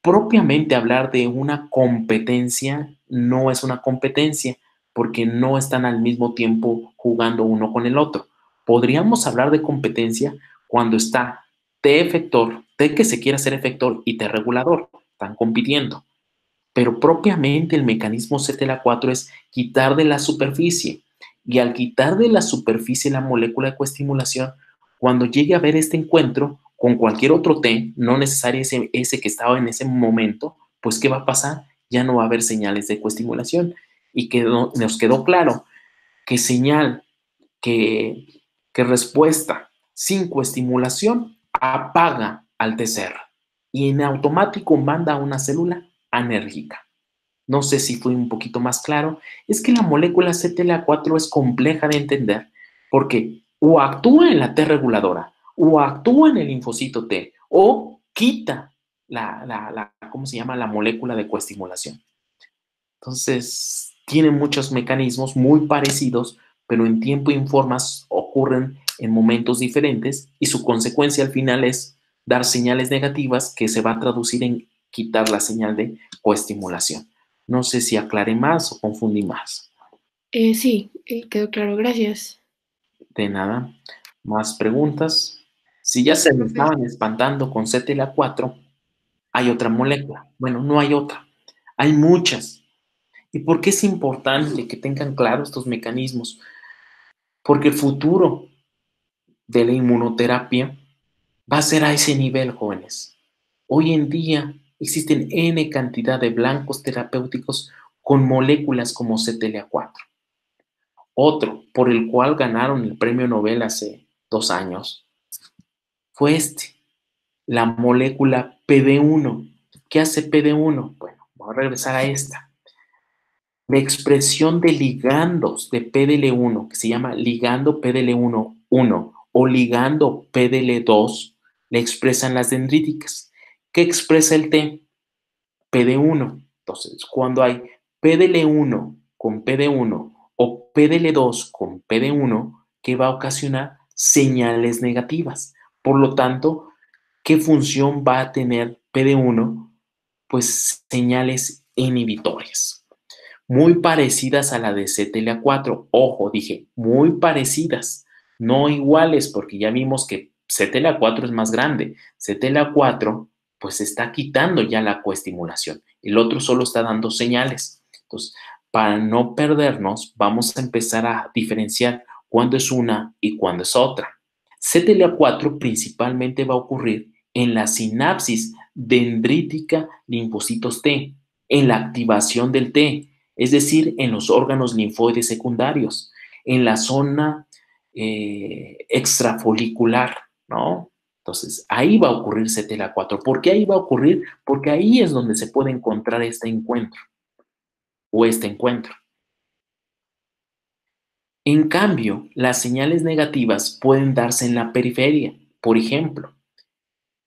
propiamente hablar de una competencia no es una competencia porque no están al mismo tiempo jugando uno con el otro. Podríamos hablar de competencia cuando está T efector, T que se quiere hacer efector y T regulador, están compitiendo. Pero propiamente el mecanismo CTLA4 es quitar de la superficie. Y al quitar de la superficie la molécula de coestimulación, cuando llegue a ver este encuentro con cualquier otro T, no necesariamente ese que estaba en ese momento, pues ¿qué va a pasar? Ya no va a haber señales de coestimulación. Y nos quedó claro que señal, que respuesta sin coestimulación apaga al TCR y en automático manda a una célula anérgica. No sé si fue un poquito más claro. Es que la molécula CTLA4 es compleja de entender porque o actúa en la T reguladora o actúa en el linfocito T o quita ¿cómo se llama? La molécula de coestimulación. Entonces, tiene muchos mecanismos muy parecidos, pero en tiempo y en formas ocurren en momentos diferentes y su consecuencia al final es dar señales negativas que se va a traducir en quitar la señal de coestimulación. No sé si aclaré más o confundí más. Sí, quedó claro, gracias. De nada. ¿Más preguntas? Si ya se me estaban espantando con CTLA4, hay otra molécula. Bueno, no hay otra. Hay muchas. ¿Y por qué es importante que tengan claros estos mecanismos? Porque el futuro de la inmunoterapia va a ser a ese nivel, jóvenes. Hoy en día existen N cantidad de blancos terapéuticos con moléculas como CTLA4. Otro, por el cual ganaron el premio Nobel hace 2 años, fue la molécula PD1. ¿Qué hace PD1? Bueno, vamos a regresar a esta. La expresión de ligandos de PDL1, que se llama ligando PDL1 o ligando PDL2, le expresan las dendríticas. ¿Qué expresa el T? PD1. Entonces, cuando hay PDL1 con PD1 o PDL2 con PD1, ¿qué va a ocasionar? Señales negativas. Por lo tanto, ¿qué función va a tener PD1? Pues señales inhibitorias, muy parecidas a la de CTLA4. Ojo, dije, muy parecidas, no iguales, porque ya vimos que CTLA4 es más grande. CTLA4 pues está quitando ya la coestimulación. El otro solo está dando señales. Entonces, para no perdernos, vamos a empezar a diferenciar cuándo es una y cuándo es otra. CTLA4 principalmente va a ocurrir en la sinapsis dendrítica linfocitos T, en la activación del T, es decir, en los órganos linfoides secundarios, en la zona extrafolicular, ¿no? Entonces, ahí va a ocurrir CTLA4. ¿Por qué ahí va a ocurrir? Porque ahí es donde se puede encontrar este encuentro o este encuentro. En cambio, las señales negativas pueden darse en la periferia, por ejemplo,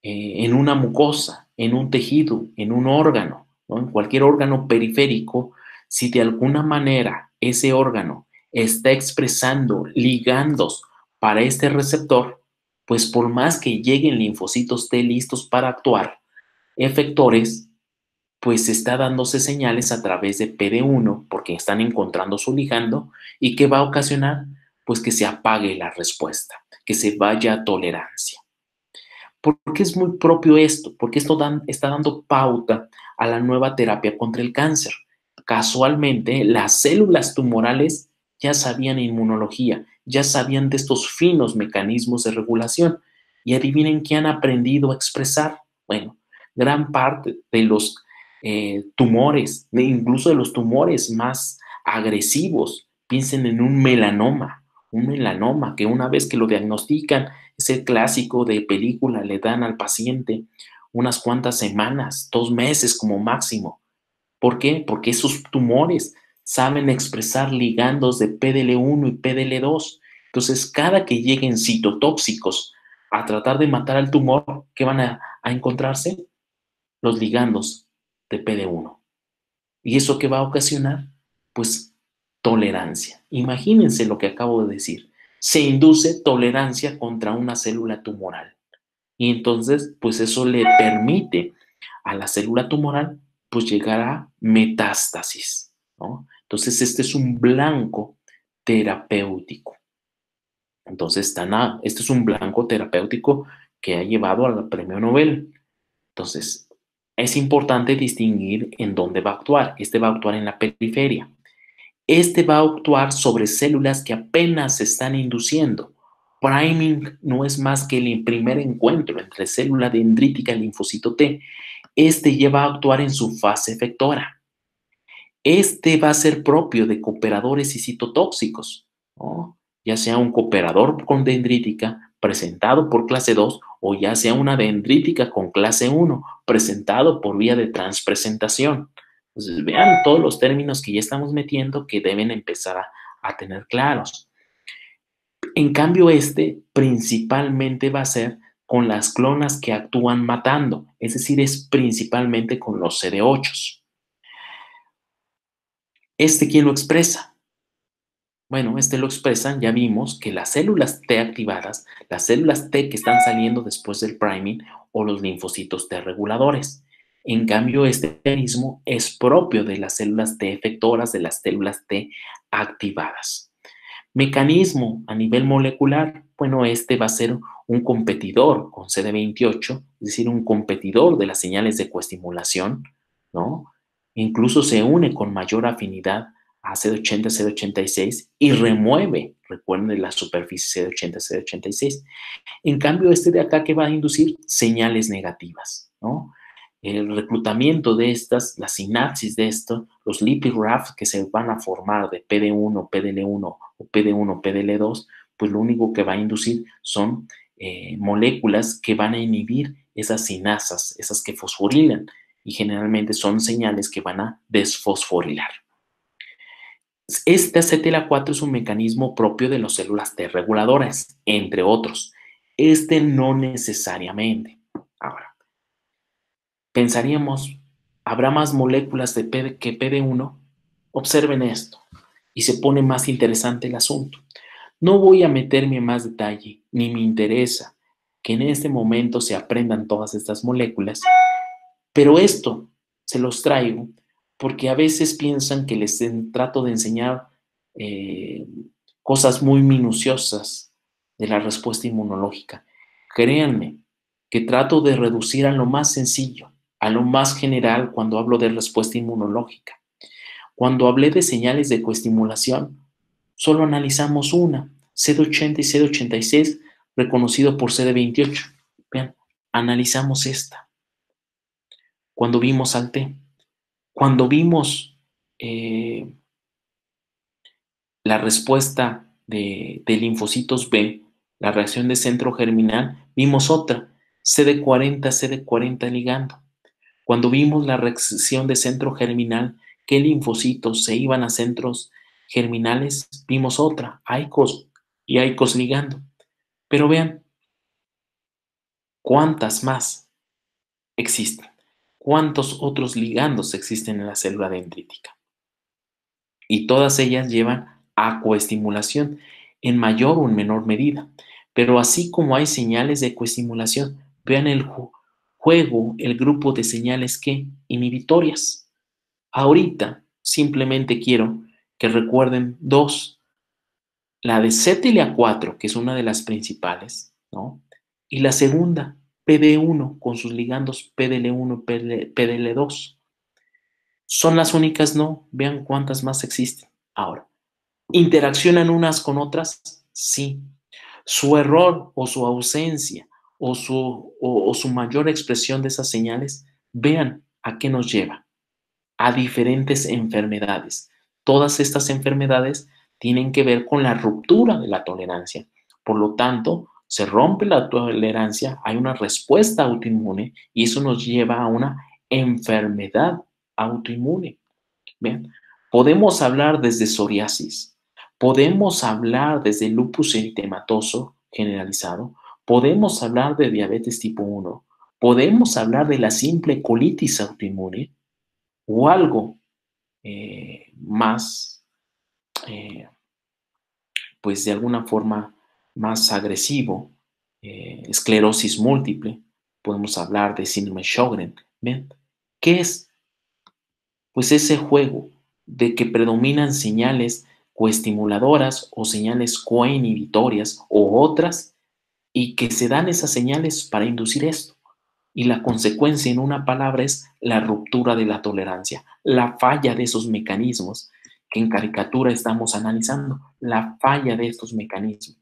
en una mucosa, en un tejido, en un órgano, ¿no? En cualquier órgano periférico, si de alguna manera ese órgano está expresando ligandos para este receptor, pues por más que lleguen linfocitos T listos para actuar, efectores, pues está dándose señales a través de PD1 porque están encontrando su ligando y que va a ocasionar pues que se apague la respuesta, que se vaya a tolerancia. ¿Por qué es muy propio esto? Porque esto está dando pauta a la nueva terapia contra el cáncer. Casualmente, las células tumorales ya sabían inmunología, ya sabían de estos finos mecanismos de regulación. Y adivinen qué han aprendido a expresar. Bueno, gran parte de los tumores, incluso de los tumores más agresivos, piensen en un melanoma que una vez que lo diagnostican, es el clásico de película, le dan al paciente unas cuantas semanas, 2 meses como máximo. ¿Por qué? Porque esos tumores saben expresar ligandos de PDL1 y PDL2. Entonces, cada que lleguen citotóxicos a tratar de matar al tumor, ¿qué van a encontrarse? Los ligandos de PD1. ¿Y eso qué va a ocasionar? Pues tolerancia. Imagínense lo que acabo de decir. Se induce tolerancia contra una célula tumoral. Y entonces, pues eso le permite a la célula tumoral, pues llegar a metástasis, ¿no? Entonces, este es un blanco terapéutico. Entonces, este es un blanco terapéutico que ha llevado al premio Nobel. Entonces, es importante distinguir en dónde va a actuar. Este va a actuar en la periferia. Este va a actuar sobre células que apenas se están induciendo. Priming no es más que el primer encuentro entre célula dendrítica y linfocito T. Este ya va a actuar en su fase efectora. Este va a ser propio de cooperadores y citotóxicos, ¿no? Ya sea un cooperador con dendrítica presentado por clase 2 o ya sea una dendrítica con clase 1 presentado por vía de transpresentación. Entonces, vean todos los términos que ya estamos metiendo que deben empezar a tener claros. En cambio, este principalmente va a ser con las clonas que actúan matando, es decir, es principalmente con los CD8. ¿Quién lo expresa? Bueno, lo expresan, ya vimos que las células T activadas, las células T que están saliendo después del priming o los linfocitos T reguladores. En cambio, este mecanismo es propio de las células T efectoras, de las células T activadas. Mecanismo a nivel molecular, bueno, va a ser un competidor con CD28, es decir, un competidor de las señales de coestimulación, ¿no? Incluso se une con mayor afinidad a CD80, CD86 y remueve, recuerden, de la superficie CD80, CD86. En cambio, de acá que va a inducir señales negativas, ¿no? El reclutamiento de estas, la sinapsis de esto, los lipid rafts que se van a formar de PD1, PDL1 o PD1, PDL2, pues lo único que va a inducir son moléculas que van a inhibir esas sinasas, esas que fosforilan, y generalmente son señales que van a desfosforilar. Este acetila-4 es un mecanismo propio de las células T reguladoras, entre otros. No necesariamente. Ahora, pensaríamos, ¿habrá más moléculas de que PD1? Observen esto y se pone más interesante el asunto. No voy a meterme en más detalle, ni me interesa que en este momento se aprendan todas estas moléculas, pero esto se los traigo porque a veces piensan que les trato de enseñar cosas muy minuciosas de la respuesta inmunológica. Créanme que trato de reducir a lo más sencillo, a lo más general cuando hablo de respuesta inmunológica. Cuando hablé de señales de coestimulación, solo analizamos una, CD80 y CD86, reconocido por CD28. Vean, analizamos esta. Cuando vimos al T, cuando vimos la respuesta de linfocitos B, la reacción de centro germinal, vimos otra, CD40, CD40 ligando. Cuando vimos la reacción de centro germinal, ¿qué linfocitos se iban a centros germinales? Vimos otra, AICOS y AICOS ligando. Pero vean, ¿cuántas más existen? ¿Cuántos otros ligandos existen en la célula dendrítica? Y todas ellas llevan a coestimulación en mayor o en menor medida. Pero así como hay señales de coestimulación, vean el juego, el grupo de señales que inhibitorias. Ahorita simplemente quiero que recuerden dos. La de CTLA4, que es una de las principales, ¿no? Y la segunda, PD1, con sus ligandos PDL1 y PDL2. ¿Son las únicas? No. Vean cuántas más existen. Ahora, ¿interaccionan unas con otras? Sí. Su error o su ausencia o su mayor expresión de esas señales, vean a qué nos lleva. A diferentes enfermedades. Todas estas enfermedades tienen que ver con la ruptura de la tolerancia. Por lo tanto, se rompe la tolerancia, hay una respuesta autoinmune y eso nos lleva a una enfermedad autoinmune. Bien, podemos hablar desde psoriasis, podemos hablar desde lupus eritematoso generalizado, podemos hablar de diabetes tipo 1, podemos hablar de la simple colitis autoinmune o algo más, pues de alguna forma más agresivo, esclerosis múltiple, podemos hablar de síndrome de Sjögren. ¿Ven? ¿Qué es? Pues ese juego de que predominan señales coestimuladoras o señales coinhibitorias o otras y que se dan esas señales para inducir esto. Y la consecuencia en una palabra es la ruptura de la tolerancia, la falla de esos mecanismos que en caricatura estamos analizando, la falla de estos mecanismos,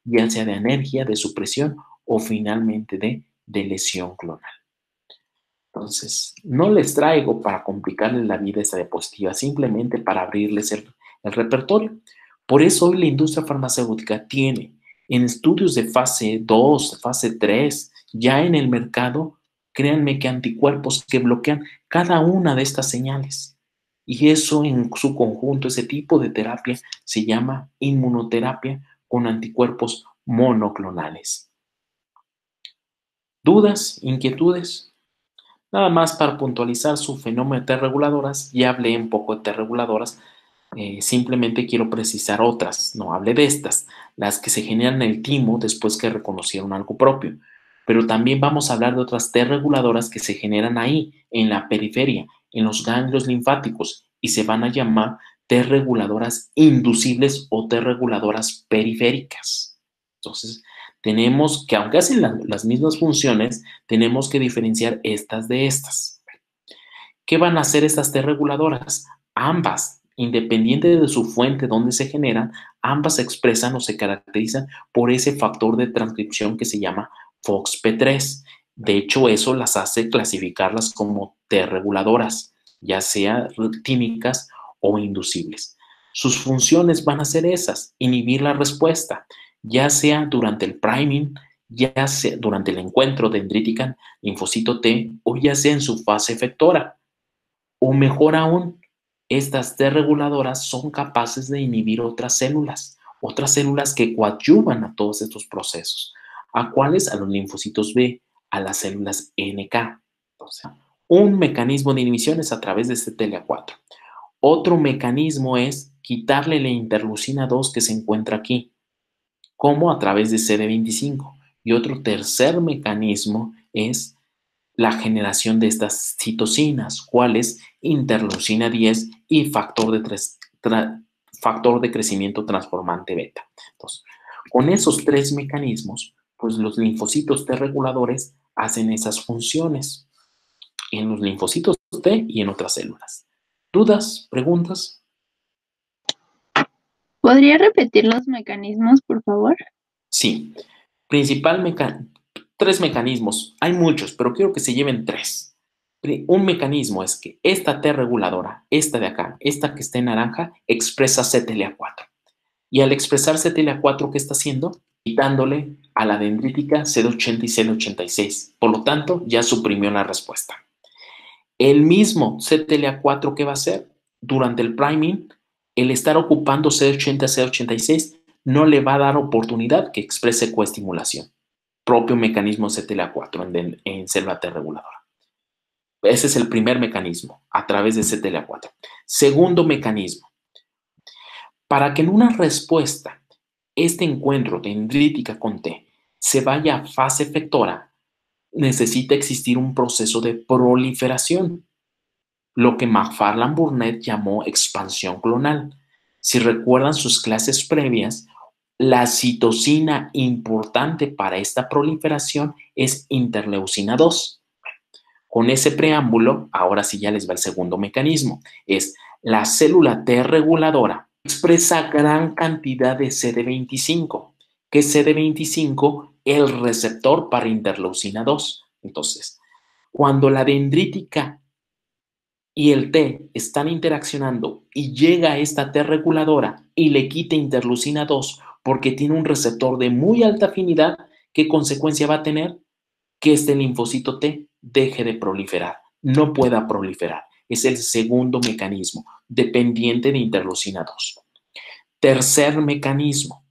ya sea de anergia, de supresión o finalmente de lesión clonal. Entonces, no les traigo para complicarles la vida esta diapositiva, simplemente para abrirles el repertorio. Por eso hoy la industria farmacéutica tiene en estudios de fase 2, fase 3, ya en el mercado, créanme que anticuerpos que bloquean cada una de estas señales. Y eso en su conjunto, ese tipo de terapia se llama inmunoterapia con anticuerpos monoclonales. ¿Dudas? ¿Inquietudes? Nada más para puntualizar su fenómeno de T reguladoras, ya hablé un poco de T reguladoras, simplemente quiero precisar otras, no hablé de estas, las que se generan en el timo después que reconocieron algo propio, pero también vamos a hablar de otras T reguladoras que se generan ahí, en la periferia, en los ganglios linfáticos, y se van a llamar T reguladoras inducibles o T reguladoras periféricas. Entonces, tenemos que, aunque hacen las mismas funciones, tenemos que diferenciar estas de estas. ¿Qué van a hacer estas T reguladoras? Ambas, independiente de su fuente donde se generan, ambas se expresan o se caracterizan por ese factor de transcripción que se llama FOXP3. De hecho, eso las hace clasificarlas como T reguladoras, ya sea tímicas o inducibles. Sus funciones van a ser esas: inhibir la respuesta, ya sea durante el priming, ya sea durante el encuentro dendrítica linfocito T o ya sea en su fase efectora. O mejor aún, estas T reguladoras son capaces de inhibir otras células que coadyuvan a todos estos procesos. ¿A cuáles? A los linfocitos B, a las células NK. Entonces, un mecanismo de inhibición es a través de CTLA4. Otro mecanismo es quitarle la interleucina 2 que se encuentra aquí, como a través de CD25. Y otro tercer mecanismo es la generación de estas citocinas, cuáles: interleucina 10 y factor de crecimiento transformante beta. Entonces, con esos tres mecanismos, pues los linfocitos T reguladores hacen esas funciones en los linfocitos T y en otras células. ¿Dudas? ¿Preguntas? ¿Podría repetir los mecanismos, por favor? Sí. Tres mecanismos. Hay muchos, pero quiero que se lleven tres. Un mecanismo es que esta T reguladora, esta de acá, esta que está en naranja, expresa CTLA4. Y al expresar CTLA4, ¿qué está haciendo? Quitándole a la dendrítica CD80 y CD86. Por lo tanto, ya suprimió la respuesta. El mismo CTLA4, ¿qué va a hacer? Durante el priming, el estar ocupando CD80 CD86 no le va a dar oportunidad que exprese coestimulación. Propio mecanismo CTLA4 en célula T reguladora. Ese es el primer mecanismo, a través de CTLA4. Segundo mecanismo, para que en una respuesta este encuentro dendrítica con T se vaya a fase efectora, necesita existir un proceso de proliferación, lo que McFarland-Burnett llamó expansión clonal. Si recuerdan sus clases previas, la citosina importante para esta proliferación es interleucina 2. Con ese preámbulo, ahora sí ya les va el segundo mecanismo. Es la célula T reguladora expresa gran cantidad de CD25, que es CD25 el receptor para interleucina 2. Entonces, cuando la dendrítica y el T están interaccionando y llega a esta T reguladora y le quita interleucina 2 porque tiene un receptor de muy alta afinidad, ¿qué consecuencia va a tener? Que este linfocito T deje de proliferar, no pueda proliferar. Es el segundo mecanismo, dependiente de interleucina 2. Tercer mecanismo,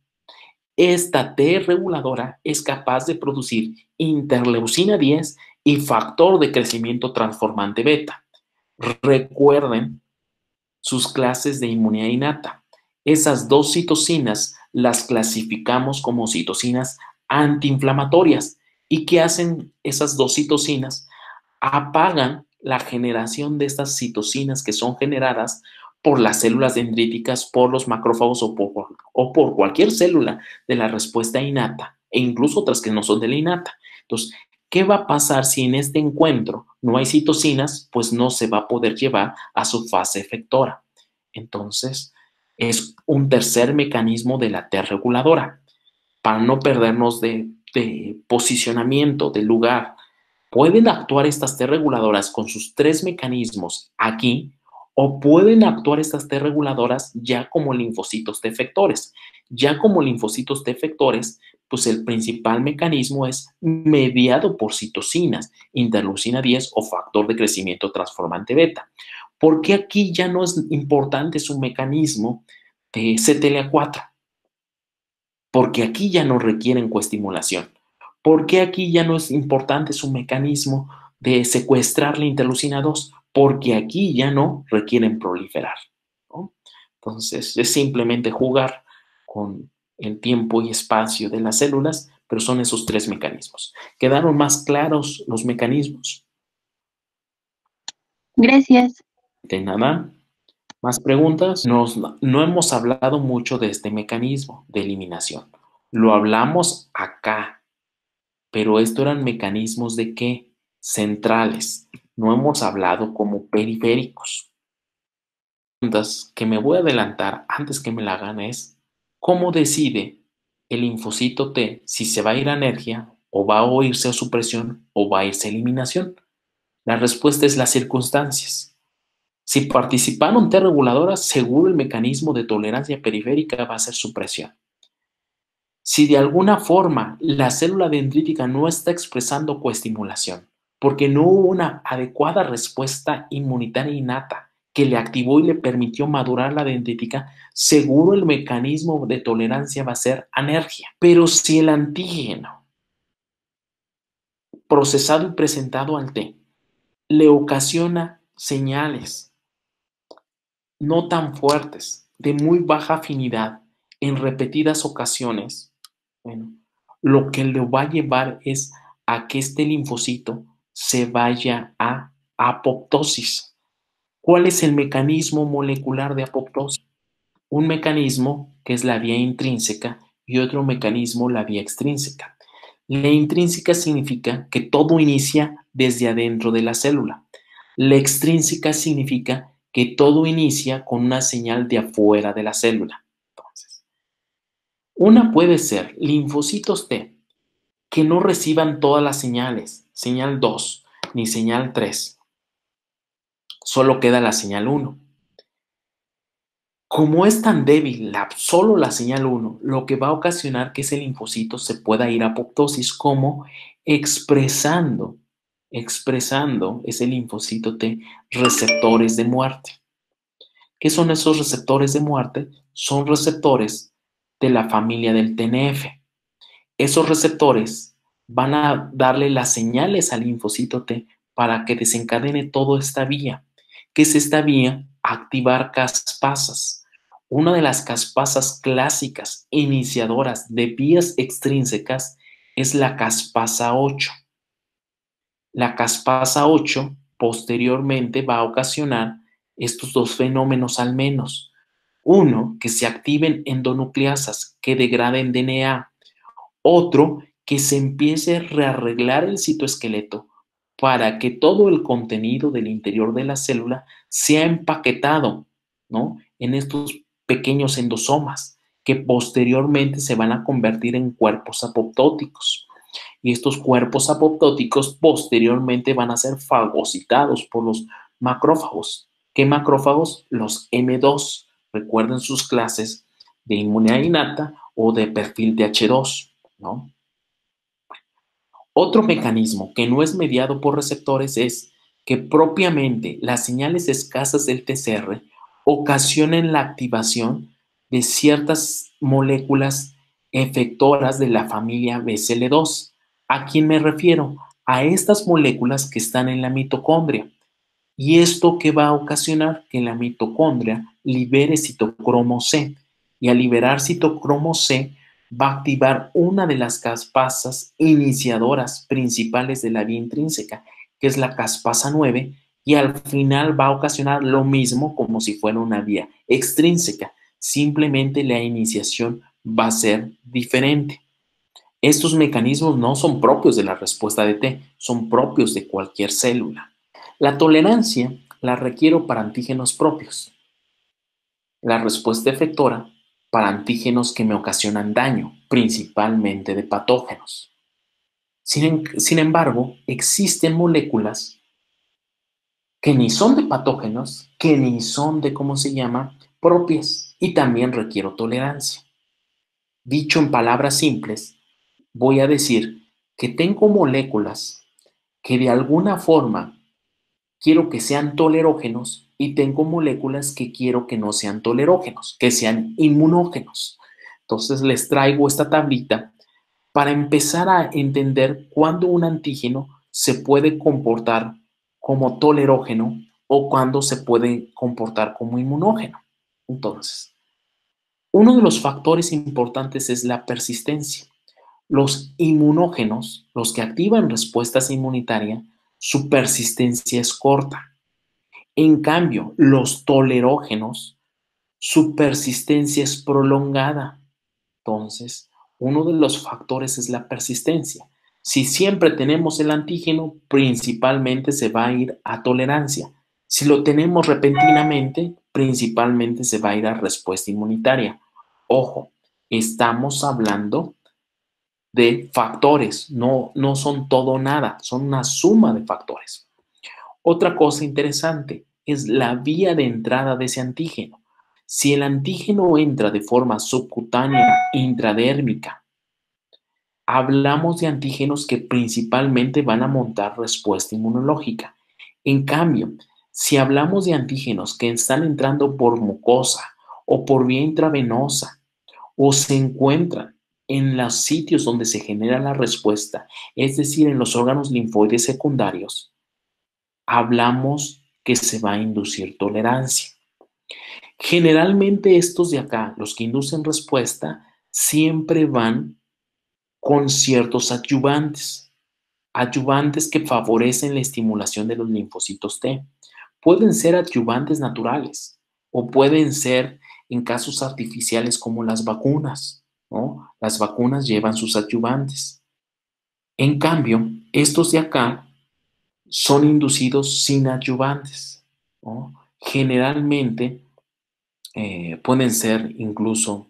esta T reguladora es capaz de producir interleucina 10 y factor de crecimiento transformante beta. Recuerden sus clases de inmunidad innata. Esas dos citocinas las clasificamos como citocinas antiinflamatorias. ¿Y qué hacen esas dos citocinas? Apagan la generación de estas citocinas que son generadas por las células dendríticas, por los macrófagos o por cualquier célula de la respuesta innata, e incluso otras que no son de la innata. Entonces, ¿qué va a pasar si en este encuentro no hay citocinas? Pues no se va a poder llevar a su fase efectora. Entonces, es un tercer mecanismo de la T reguladora. Para no perdernos de posicionamiento, de lugar, pueden actuar estas T reguladoras con sus tres mecanismos aquí, o pueden actuar estas T reguladoras ya como linfocitos T efectores. Ya como linfocitos T efectores, pues el principal mecanismo es mediado por citocinas, interleucina 10 o factor de crecimiento transformante beta. ¿Por qué aquí ya no es importante su mecanismo de CTLA4? Porque aquí ya no requieren coestimulación. ¿Por qué aquí ya no es importante su mecanismo de secuestrar la interleucina 2, porque aquí ya no requieren proliferar, ¿no? Entonces, es simplemente jugar con el tiempo y espacio de las células, pero son esos tres mecanismos. ¿Quedaron más claros los mecanismos? Gracias. De nada. ¿Más preguntas? No hemos hablado mucho de este mecanismo de eliminación. Lo hablamos acá, pero estos eran mecanismos ¿de qué? Centrales. No hemos hablado como periféricos. Preguntas que me voy a adelantar antes que me la hagan es, ¿cómo decide el linfocito T si se va a ir a anergia o va a irse a supresión o va a irse a eliminación? La respuesta es las circunstancias. Si participaron T reguladoras, seguro el mecanismo de tolerancia periférica va a ser supresión. Si de alguna forma la célula dendrítica no está expresando coestimulación, porque no hubo una adecuada respuesta inmunitaria innata que le activó y le permitió madurar la dendrítica, seguro el mecanismo de tolerancia va a ser anergia. Pero si el antígeno procesado y presentado al T le ocasiona señales no tan fuertes, de muy baja afinidad, en repetidas ocasiones, bueno, lo que lo va a llevar es a que este linfocito se vaya a apoptosis. ¿Cuál es el mecanismo molecular de apoptosis? Un mecanismo que es la vía intrínseca y otro mecanismo la vía extrínseca. La intrínseca significa que todo inicia desde adentro de la célula. La extrínseca significa que todo inicia con una señal de afuera de la célula. Entonces, una puede ser linfocitos T que no reciban todas las señales, señal 2 ni señal 3. Solo queda la señal 1. Como es tan débil solo la señal 1, lo que va a ocasionar que ese linfocito se pueda ir a apoptosis como expresando ese linfocito T receptores de muerte. ¿Qué son esos receptores de muerte? Son receptores de la familia del TNF. Esos receptores van a darle las señales al linfocito T para que desencadene toda esta vía. ¿Qué es esta vía? Activar caspasas. Una de las caspasas clásicas iniciadoras de vías extrínsecas es la caspasa 8. La caspasa 8 posteriormente va a ocasionar estos dos fenómenos al menos. Uno, que se activen endonucleasas que degraden DNA. Otro, que se empiece a rearreglar el citoesqueleto para que todo el contenido del interior de la célula sea empaquetado, ¿no?, en estos pequeños endosomas que posteriormente se van a convertir en cuerpos apoptóticos. Y estos cuerpos apoptóticos posteriormente van a ser fagocitados por los macrófagos. ¿Qué macrófagos? Los M2. Recuerden sus clases de inmunidad innata o de perfil TH2, ¿no? Otro mecanismo que no es mediado por receptores es que propiamente las señales escasas del TCR ocasionen la activación de ciertas moléculas efectoras de la familia BCL2. ¿A quién me refiero? A estas moléculas que están en la mitocondria. ¿Y esto qué va a ocasionar? Que la mitocondria libere citocromo C. Y al liberar citocromo C, va a activar una de las caspasas iniciadoras principales de la vía intrínseca, que es la caspasa 9, y al final va a ocasionar lo mismo como si fuera una vía extrínseca. Simplemente la iniciación va a ser diferente. Estos mecanismos no son propios de la respuesta de T, son propios de cualquier célula. La tolerancia la requiero para antígenos propios. La respuesta efectora para antígenos que me ocasionan daño, principalmente de patógenos. Sin embargo, existen moléculas que ni son de patógenos, que ni son de, ¿cómo se llama?, propias, y también requiero tolerancia. Dicho en palabras simples, voy a decir que tengo moléculas que de alguna forma quiero que sean tolerógenos y tengo moléculas que quiero que no sean tolerógenos, que sean inmunógenos. Entonces les traigo esta tablita para empezar a entender cuándo un antígeno se puede comportar como tolerógeno o cuándo se puede comportar como inmunógeno. Entonces, uno de los factores importantes es la persistencia. Los inmunógenos, los que activan respuestas inmunitarias, su persistencia es corta. En cambio, los tolerógenos, su persistencia es prolongada. Entonces, uno de los factores es la persistencia. Si siempre tenemos el antígeno, principalmente se va a ir a tolerancia. Si lo tenemos repentinamente, principalmente se va a ir a respuesta inmunitaria. Ojo, estamos hablando de factores, no son todo o nada, son una suma de factores. Otra cosa interesante es la vía de entrada de ese antígeno. Si el antígeno entra de forma subcutánea, intradérmica, hablamos de antígenos que principalmente van a montar respuesta inmunológica. En cambio, si hablamos de antígenos que están entrando por mucosa o por vía intravenosa o se encuentran en los sitios donde se genera la respuesta, es decir, en los órganos linfoides secundarios, hablamos que se va a inducir tolerancia. Generalmente estos de acá, los que inducen respuesta, siempre van con ciertos adyuvantes que favorecen la estimulación de los linfocitos T. Pueden ser adyuvantes naturales o pueden ser en casos artificiales como las vacunas, ¿no? Las vacunas llevan sus adyuvantes. En cambio, estos de acá son inducidos sin adyuvantes, ¿no? Generalmente pueden ser incluso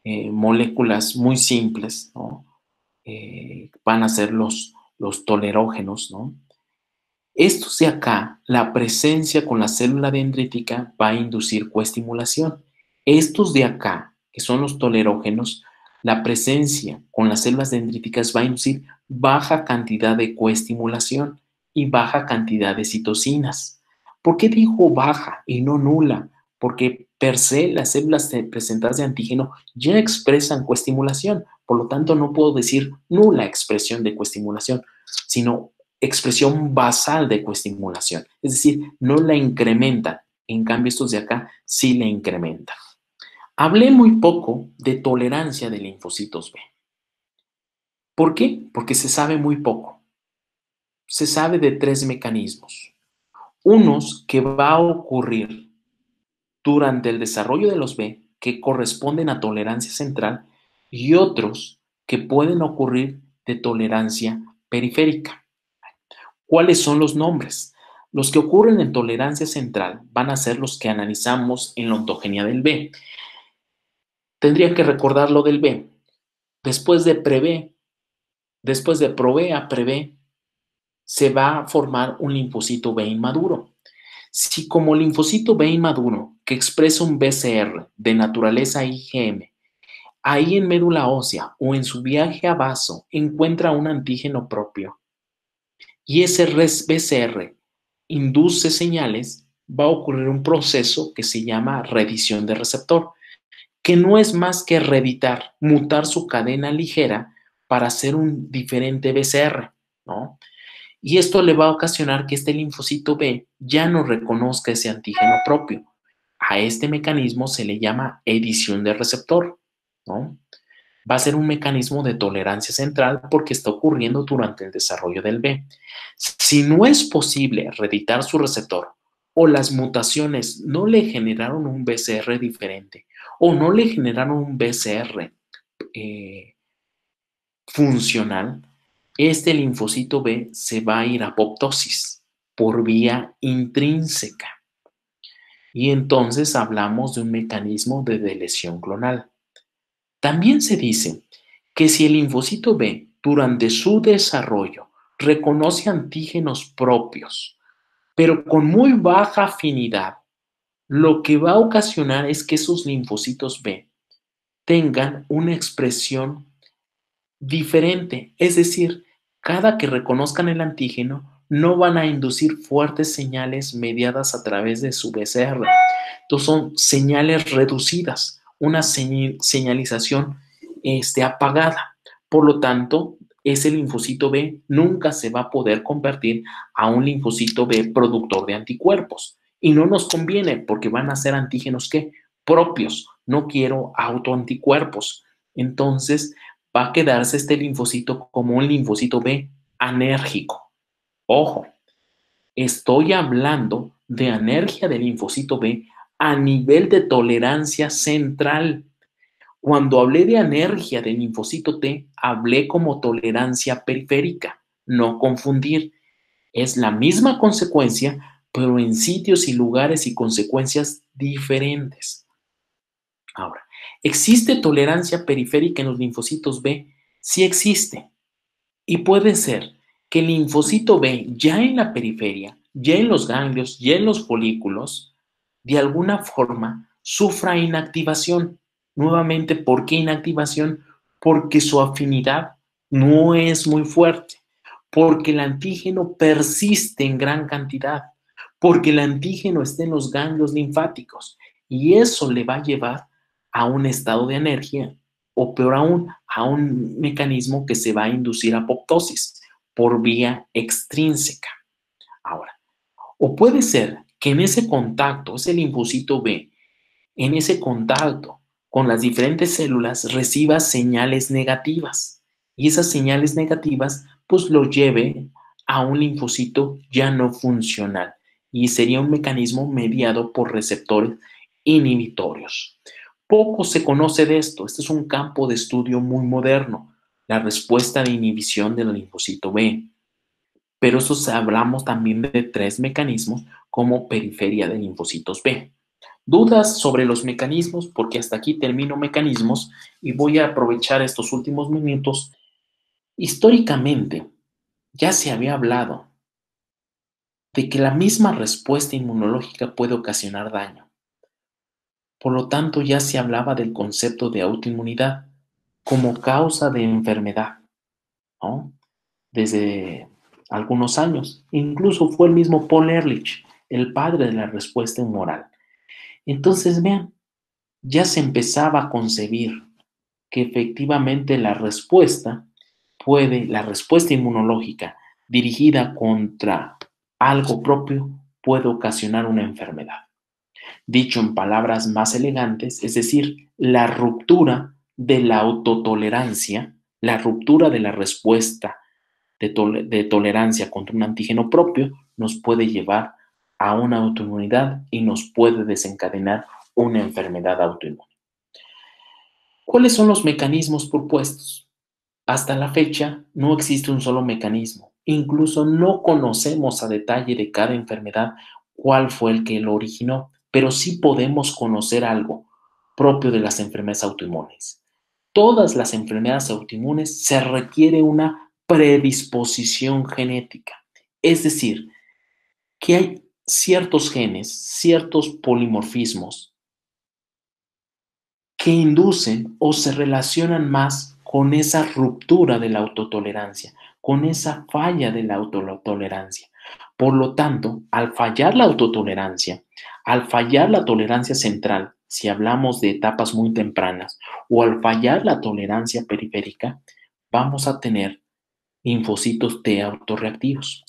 moléculas muy simples, ¿no? Van a ser los tolerógenos, ¿no? Estos de acá, la presencia con la célula dendrítica va a inducir coestimulación. Estos de acá, que son los tolerógenos, la presencia con las células dendríticas va a inducir baja cantidad de coestimulación y baja cantidad de citocinas. ¿Por qué digo baja y no nula? Porque per se las células presentadas de antígeno ya expresan coestimulación, por lo tanto no puedo decir nula expresión de coestimulación, sino expresión basal de coestimulación, es decir, no la incrementan. En cambio, estos de acá sí la incrementan. Hablé muy poco de tolerancia de linfocitos B. ¿Por qué? Porque se sabe muy poco. Se sabe de 3 mecanismos. Unos que va a ocurrir durante el desarrollo de los B, que corresponden a tolerancia central, y otros que pueden ocurrir de tolerancia periférica. ¿Cuáles son los nombres? Los que ocurren en tolerancia central van a ser los que analizamos en la ontogenia del B. Tendría que recordar lo del B. Después de pro-B a pre-B, se va a formar un linfocito B inmaduro. Si como linfocito B inmaduro, que expresa un BCR de naturaleza IgM, ahí en médula ósea o en su viaje a vaso encuentra un antígeno propio y ese BCR induce señales, va a ocurrir un proceso que se llama reedición de receptor, que no es más que reeditar, mutar su cadena ligera para hacer un diferente BCR, ¿no? Y esto le va a ocasionar que este linfocito B ya no reconozca ese antígeno propio. A este mecanismo se le llama edición de receptor, ¿no? Va a ser un mecanismo de tolerancia central porque está ocurriendo durante el desarrollo del B. Si no es posible reeditar su receptor o las mutaciones no le generaron un BCR diferente o no le generaron un BCR funcional, este linfocito B se va a ir a apoptosis por vía intrínseca. Y entonces hablamos de un mecanismo de deleción clonal. También se dice que si el linfocito B durante su desarrollo reconoce antígenos propios, pero con muy baja afinidad, lo que va a ocasionar es que esos linfocitos B tengan una expresión diferente, es decir, cada que reconozcan el antígeno no van a inducir fuertes señales mediadas a través de su BCR. Entonces son señales reducidas, una señalización apagada. Por lo tanto, ese linfocito B nunca se va a poder convertir a un linfocito B productor de anticuerpos. Y no nos conviene porque van a ser antígenos ¿qué? Propios. No quiero autoanticuerpos. Entonces va a quedarse este linfocito como un linfocito B anérgico. Ojo, estoy hablando de anergia del linfocito B a nivel de tolerancia central. Cuando hablé de anergia del linfocito T, hablé como tolerancia periférica. No confundir. Es la misma consecuencia, pero en sitios y lugares y consecuencias diferentes. Ahora, ¿existe tolerancia periférica en los linfocitos B? Sí existe. Y puede ser que el linfocito B, ya en la periferia, ya en los ganglios, ya en los folículos, de alguna forma sufra inactivación. Nuevamente, ¿por qué inactivación? Porque su afinidad no es muy fuerte, porque el antígeno persiste en gran cantidad, porque el antígeno está en los ganglios linfáticos y eso le va a llevar a un estado de anergia o peor aún, a un mecanismo que se va a inducir apoptosis por vía extrínseca. Ahora, o puede ser que en ese contacto, ese linfocito B, en ese contacto con las diferentes células reciba señales negativas y esas señales negativas pues lo lleve a un linfocito ya no funcional y sería un mecanismo mediado por receptores inhibitorios. Poco se conoce de esto. Este es un campo de estudio muy moderno, la respuesta de inhibición del linfocito B. Pero eso hablamos también de 3 mecanismos como periferia de linfocitos B. ¿Dudas sobre los mecanismos? Porque hasta aquí termino mecanismos y voy a aprovechar estos últimos minutos. Históricamente, ya se había hablado de que la misma respuesta inmunológica puede ocasionar daño. Por lo tanto, ya se hablaba del concepto de autoinmunidad como causa de enfermedad, ¿no? Desde algunos años. Incluso fue el mismo Paul Ehrlich, el padre de la respuesta humoral. Entonces, vean, ya se empezaba a concebir que efectivamente la respuesta inmunológica dirigida contra algo propio puede ocasionar una enfermedad. Dicho en palabras más elegantes, es decir, la ruptura de la autotolerancia, la ruptura de la respuesta de tolerancia contra un antígeno propio nos puede llevar a una autoinmunidad y nos puede desencadenar una enfermedad autoinmune. ¿Cuáles son los mecanismos propuestos? Hasta la fecha no existe un solo mecanismo. Incluso no conocemos a detalle de cada enfermedad cuál fue el que lo originó, pero sí podemos conocer algo propio de las enfermedades autoinmunes. Todas las enfermedades autoinmunes se requiere una predisposición genética. Es decir, que hay ciertos genes, ciertos polimorfismos que inducen o se relacionan más con esa ruptura de la autotolerancia, con esa falla de la autotolerancia. Por lo tanto, al fallar la autotolerancia, al fallar la tolerancia central, si hablamos de etapas muy tempranas, o al fallar la tolerancia periférica, vamos a tener linfocitos T autorreactivos.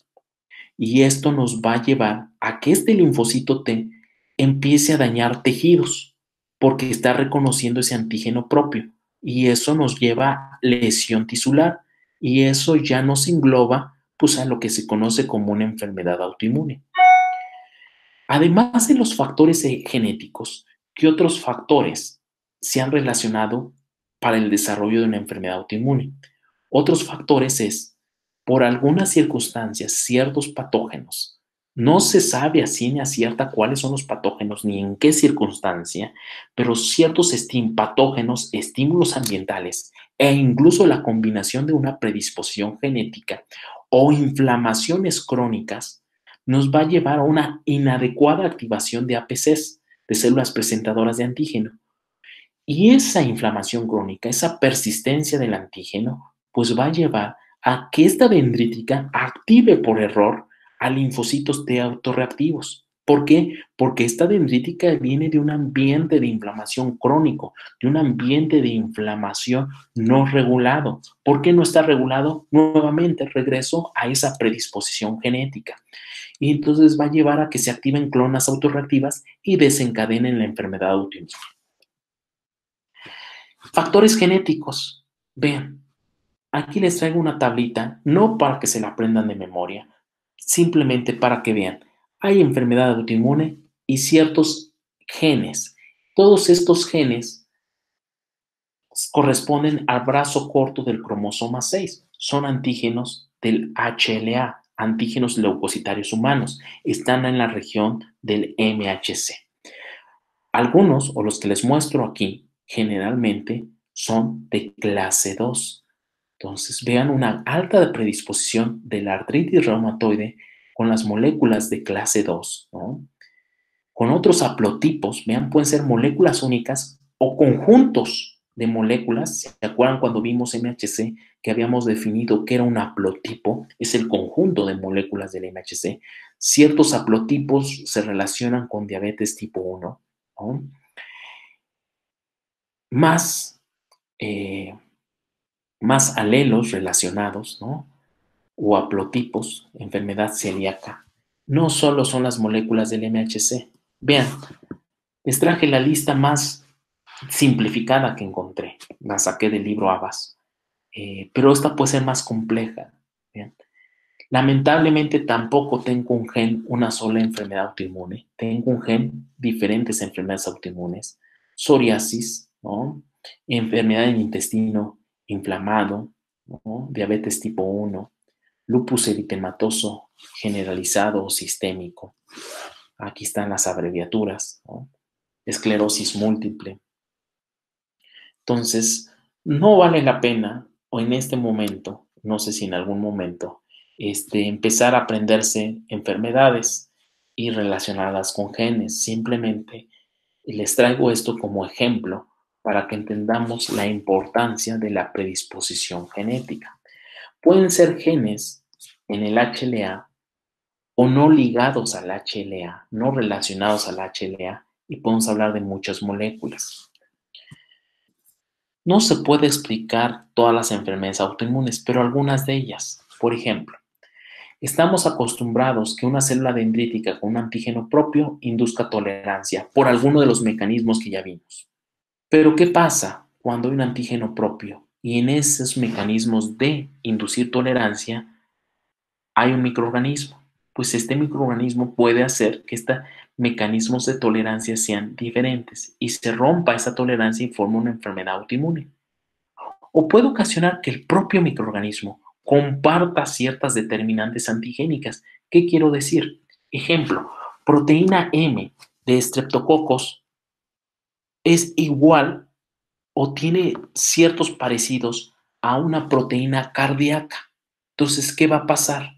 Y esto nos va a llevar a que este linfocito T empiece a dañar tejidos, porque está reconociendo ese antígeno propio. Y eso nos lleva a lesión tisular. Y eso ya nos engloba pues, a lo que se conoce como una enfermedad autoinmune. Además de los factores genéticos, ¿qué otros factores se han relacionado para el desarrollo de una enfermedad autoinmune? Otros factores es, por algunas circunstancias, ciertos patógenos. No se sabe a ciencia cierta cuáles son los patógenos ni en qué circunstancia, pero ciertos patógenos, estímulos ambientales e incluso la combinación de una predisposición genética o inflamaciones crónicas nos va a llevar a una inadecuada activación de APCs, de células presentadoras de antígeno. Y esa inflamación crónica, esa persistencia del antígeno, pues va a llevar a que esta dendrítica active por error a linfocitos T autorreactivos. ¿Por qué? Porque esta dendrítica viene de un ambiente de inflamación crónico, de un ambiente de inflamación no regulado. ¿Por qué no está regulado? Nuevamente regreso a esa predisposición genética. Y entonces va a llevar a que se activen clonas autorreactivas y desencadenen la enfermedad autoinmune. Factores genéticos. Vean, aquí les traigo una tablita, no para que se la aprendan de memoria, simplemente para que vean. Hay enfermedad autoinmune y ciertos genes. Todos estos genes corresponden al brazo corto del cromosoma 6. Son antígenos del HLA, antígenos leucocitarios humanos. Están en la región del MHC. Algunos, o los que les muestro aquí, generalmente son de clase 2. Entonces, vean una alta predisposición de la artritis reumatoide con las moléculas de clase 2, ¿no? Con otros haplotipos, vean, pueden ser moléculas únicas o conjuntos de moléculas. ¿Se acuerdan cuando vimos MHC que habíamos definido que era un haplotipo? Es el conjunto de moléculas del MHC. Ciertos haplotipos se relacionan con diabetes tipo 1, ¿no? Más alelos relacionados, ¿no? O haplotipos, enfermedad celíaca. No solo son las moléculas del MHC. Vean, les traje la lista más simplificada que encontré. La saqué del libro Abbas. Pero esta puede ser más compleja. Vean. Lamentablemente tampoco tengo un gen, una sola enfermedad autoinmune. Tengo un gen, diferentes enfermedades autoinmunes. Psoriasis, ¿no? Enfermedad del intestino inflamado, ¿no? Diabetes tipo 1, lupus eritematoso generalizado o sistémico. Aquí están las abreviaturas, ¿no? Esclerosis múltiple. Entonces, no vale la pena, o en este momento, no sé si en algún momento, empezar a aprenderse enfermedades y relacionarlas con genes. Simplemente les traigo esto como ejemplo para que entendamos la importancia de la predisposición genética. Pueden ser genes en el HLA o no ligados al HLA, no relacionados al HLA, y podemos hablar de muchas moléculas. No se puede explicar todas las enfermedades autoinmunes, pero algunas de ellas. Por ejemplo, estamos acostumbrados que una célula dendrítica con un antígeno propio induzca tolerancia por alguno de los mecanismos que ya vimos. Pero ¿qué pasa cuando hay un antígeno propio y en esos mecanismos de inducir tolerancia hay un microorganismo? Pues este microorganismo puede hacer que estos mecanismos de tolerancia sean diferentes y se rompa esa tolerancia y forma una enfermedad autoinmune. O puede ocasionar que el propio microorganismo comparta ciertas determinantes antigénicas. ¿Qué quiero decir? Ejemplo, proteína M de Streptococcus es igual o tiene ciertos parecidos a una proteína cardíaca. Entonces, ¿qué va a pasar?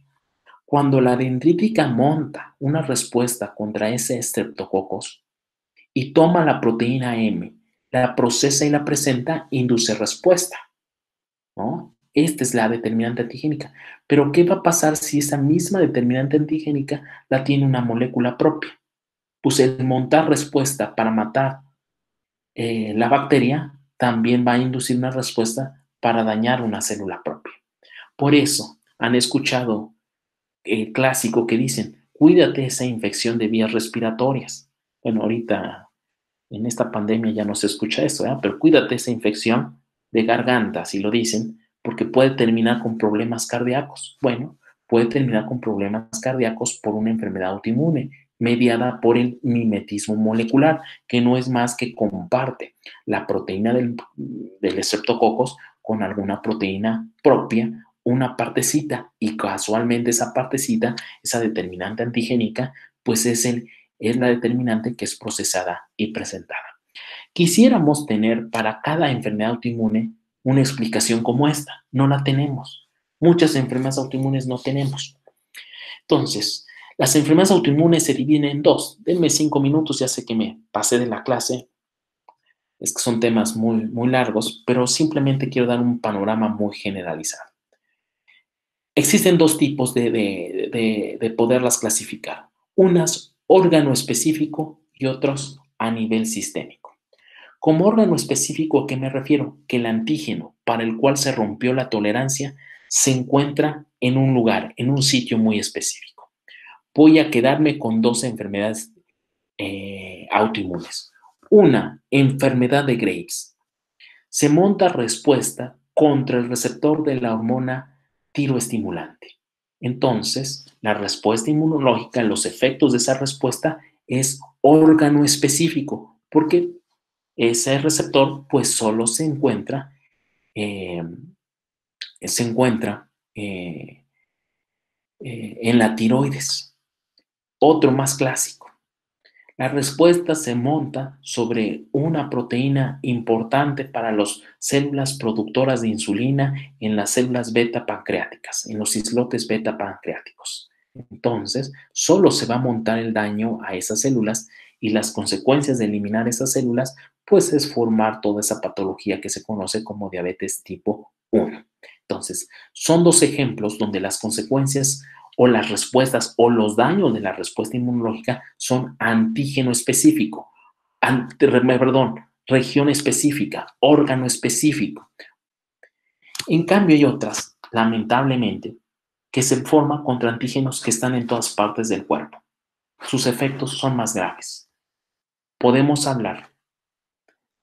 Cuando la dendrítica monta una respuesta contra ese Streptococcus y toma la proteína M, la procesa y la presenta, induce respuesta, ¿no? Esta es la determinante antigénica. Pero ¿qué va a pasar si esa misma determinante antigénica la tiene una molécula propia? Pues el montar respuesta para matar la bacteria también va a inducir una respuesta para dañar una célula propia. Por eso han escuchado el clásico que dicen, cuídate esa infección de vías respiratorias. Bueno, ahorita en esta pandemia ya no se escucha eso, ¿eh? Pero cuídate esa infección de garganta, si lo dicen, porque puede terminar con problemas cardíacos. Bueno, puede terminar con problemas cardíacos por una enfermedad autoinmune mediada por el mimetismo molecular, que no es más que comparte la proteína del Streptococcus con alguna proteína propia, una partecita, y casualmente esa partecita, esa determinante antigénica, pues es la determinante que es procesada y presentada. Quisiéramos tener para cada enfermedad autoinmune una explicación como esta. No la tenemos. Muchas enfermedades autoinmunes no tenemos. Entonces, las enfermedades autoinmunes se dividen en dos. Denme 5 minutos, ya sé que me pasé de la clase. Es que son temas muy, muy largos, pero simplemente quiero dar un panorama muy generalizado. Existen dos tipos de poderlas clasificar. Unas órgano específico y otros a nivel sistémico. Como órgano específico, ¿a qué me refiero? Que el antígeno para el cual se rompió la tolerancia se encuentra en un lugar, en un sitio muy específico. Voy a quedarme con dos enfermedades autoinmunes. Una, enfermedad de Graves. Se monta respuesta contra el receptor de la hormona tiroestimulante. Entonces, la respuesta inmunológica, los efectos de esa respuesta es órgano específico, porque ese receptor pues solo se encuentra en la tiroides. Otro más clásico. La respuesta se monta sobre una proteína importante para las células productoras de insulina en las células beta pancreáticas, en los islotes beta pancreáticos. Entonces, solo se va a montar el daño a esas células y las consecuencias de eliminar esas células, pues es formar toda esa patología que se conoce como diabetes tipo 1. Entonces, son dos ejemplos donde las consecuencias o las respuestas o los daños de la respuesta inmunológica son antígeno específico, región específica, órgano específico. En cambio hay otras, lamentablemente, que se forman contra antígenos que están en todas partes del cuerpo. Sus efectos son más graves. Podemos hablar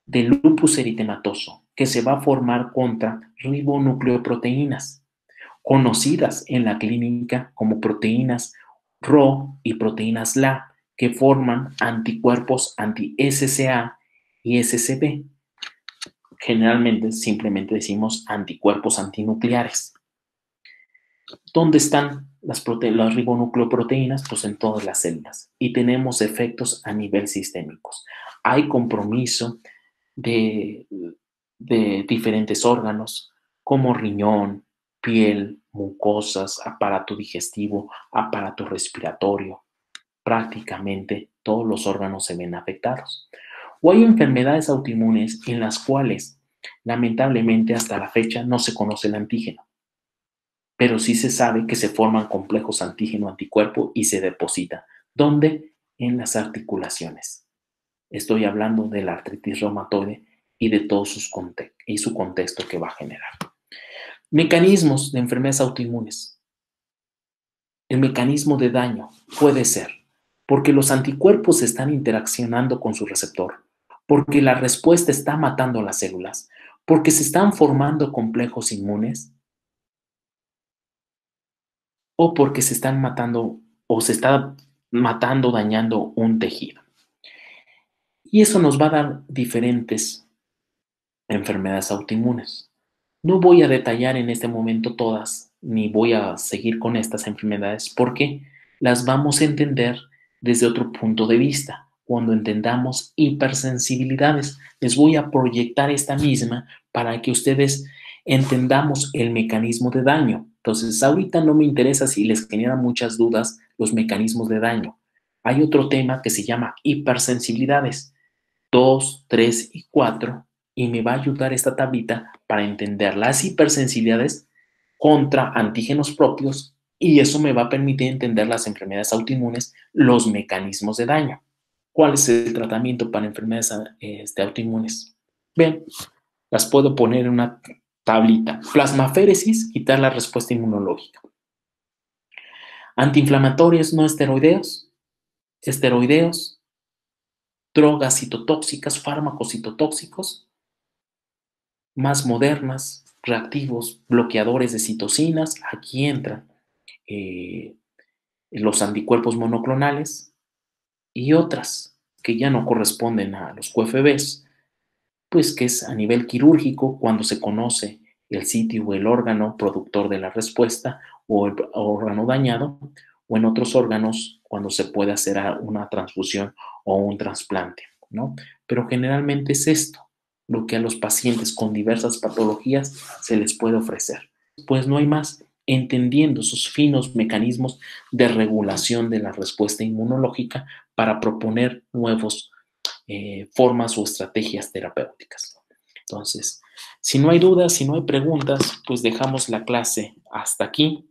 del lupus eritematoso, que se va a formar contra ribonucleoproteínas, conocidas en la clínica como proteínas Rho y proteínas LA, que forman anticuerpos anti-SCA y SCB. Generalmente simplemente decimos anticuerpos antinucleares. ¿Dónde están las ribonucleoproteínas? Pues en todas las células. Y tenemos efectos a nivel sistémicos. Hay compromiso de diferentes órganos como riñón, piel, mucosas, aparato digestivo, aparato respiratorio. Prácticamente todos los órganos se ven afectados. O hay enfermedades autoinmunes en las cuales, lamentablemente, hasta la fecha no se conoce el antígeno, pero sí se sabe que se forman complejos antígeno-anticuerpo y se deposita. ¿Dónde? En las articulaciones. Estoy hablando de la artritis reumatoide y de todo su contexto que va a generar. Mecanismos de enfermedades autoinmunes. El mecanismo de daño puede ser porque los anticuerpos están interaccionando con su receptor, porque la respuesta está matando a las células, porque se están formando complejos inmunes o porque se están matando o se está matando, dañando un tejido. Y eso nos va a dar diferentes enfermedades autoinmunes. No voy a detallar en este momento todas, ni voy a seguir con estas enfermedades, porque las vamos a entender desde otro punto de vista. Cuando entendamos hipersensibilidades, les voy a proyectar esta misma para que ustedes entendamos el mecanismo de daño. Entonces, ahorita no me interesa si les generan muchas dudas los mecanismos de daño. Hay otro tema que se llama hipersensibilidades, 2, 3 y 4, y me va a ayudar esta tablita para entender las hipersensibilidades contra antígenos propios, y eso me va a permitir entender las enfermedades autoinmunes, los mecanismos de daño. ¿Cuál es el tratamiento para enfermedades autoinmunes? Bien, las puedo poner en una tablita. Plasmaféresis, quitar la respuesta inmunológica. Antiinflamatorios no esteroideos, drogas citotóxicas, fármacos citotóxicos, más modernas, reactivos, bloqueadores de citocinas. Aquí entran los anticuerpos monoclonales y otras que ya no corresponden a los QFBs, pues que es a nivel quirúrgico cuando se conoce el sitio o el órgano productor de la respuesta o el órgano dañado, o en otros órganos cuando se puede hacer una transfusión o un trasplante, ¿no? Pero generalmente es esto lo que a los pacientes con diversas patologías se les puede ofrecer. Pues no hay más, entendiendo sus finos mecanismos de regulación de la respuesta inmunológica para proponer nuevas formas o estrategias terapéuticas. Entonces, si no hay dudas, si no hay preguntas, pues dejamos la clase hasta aquí.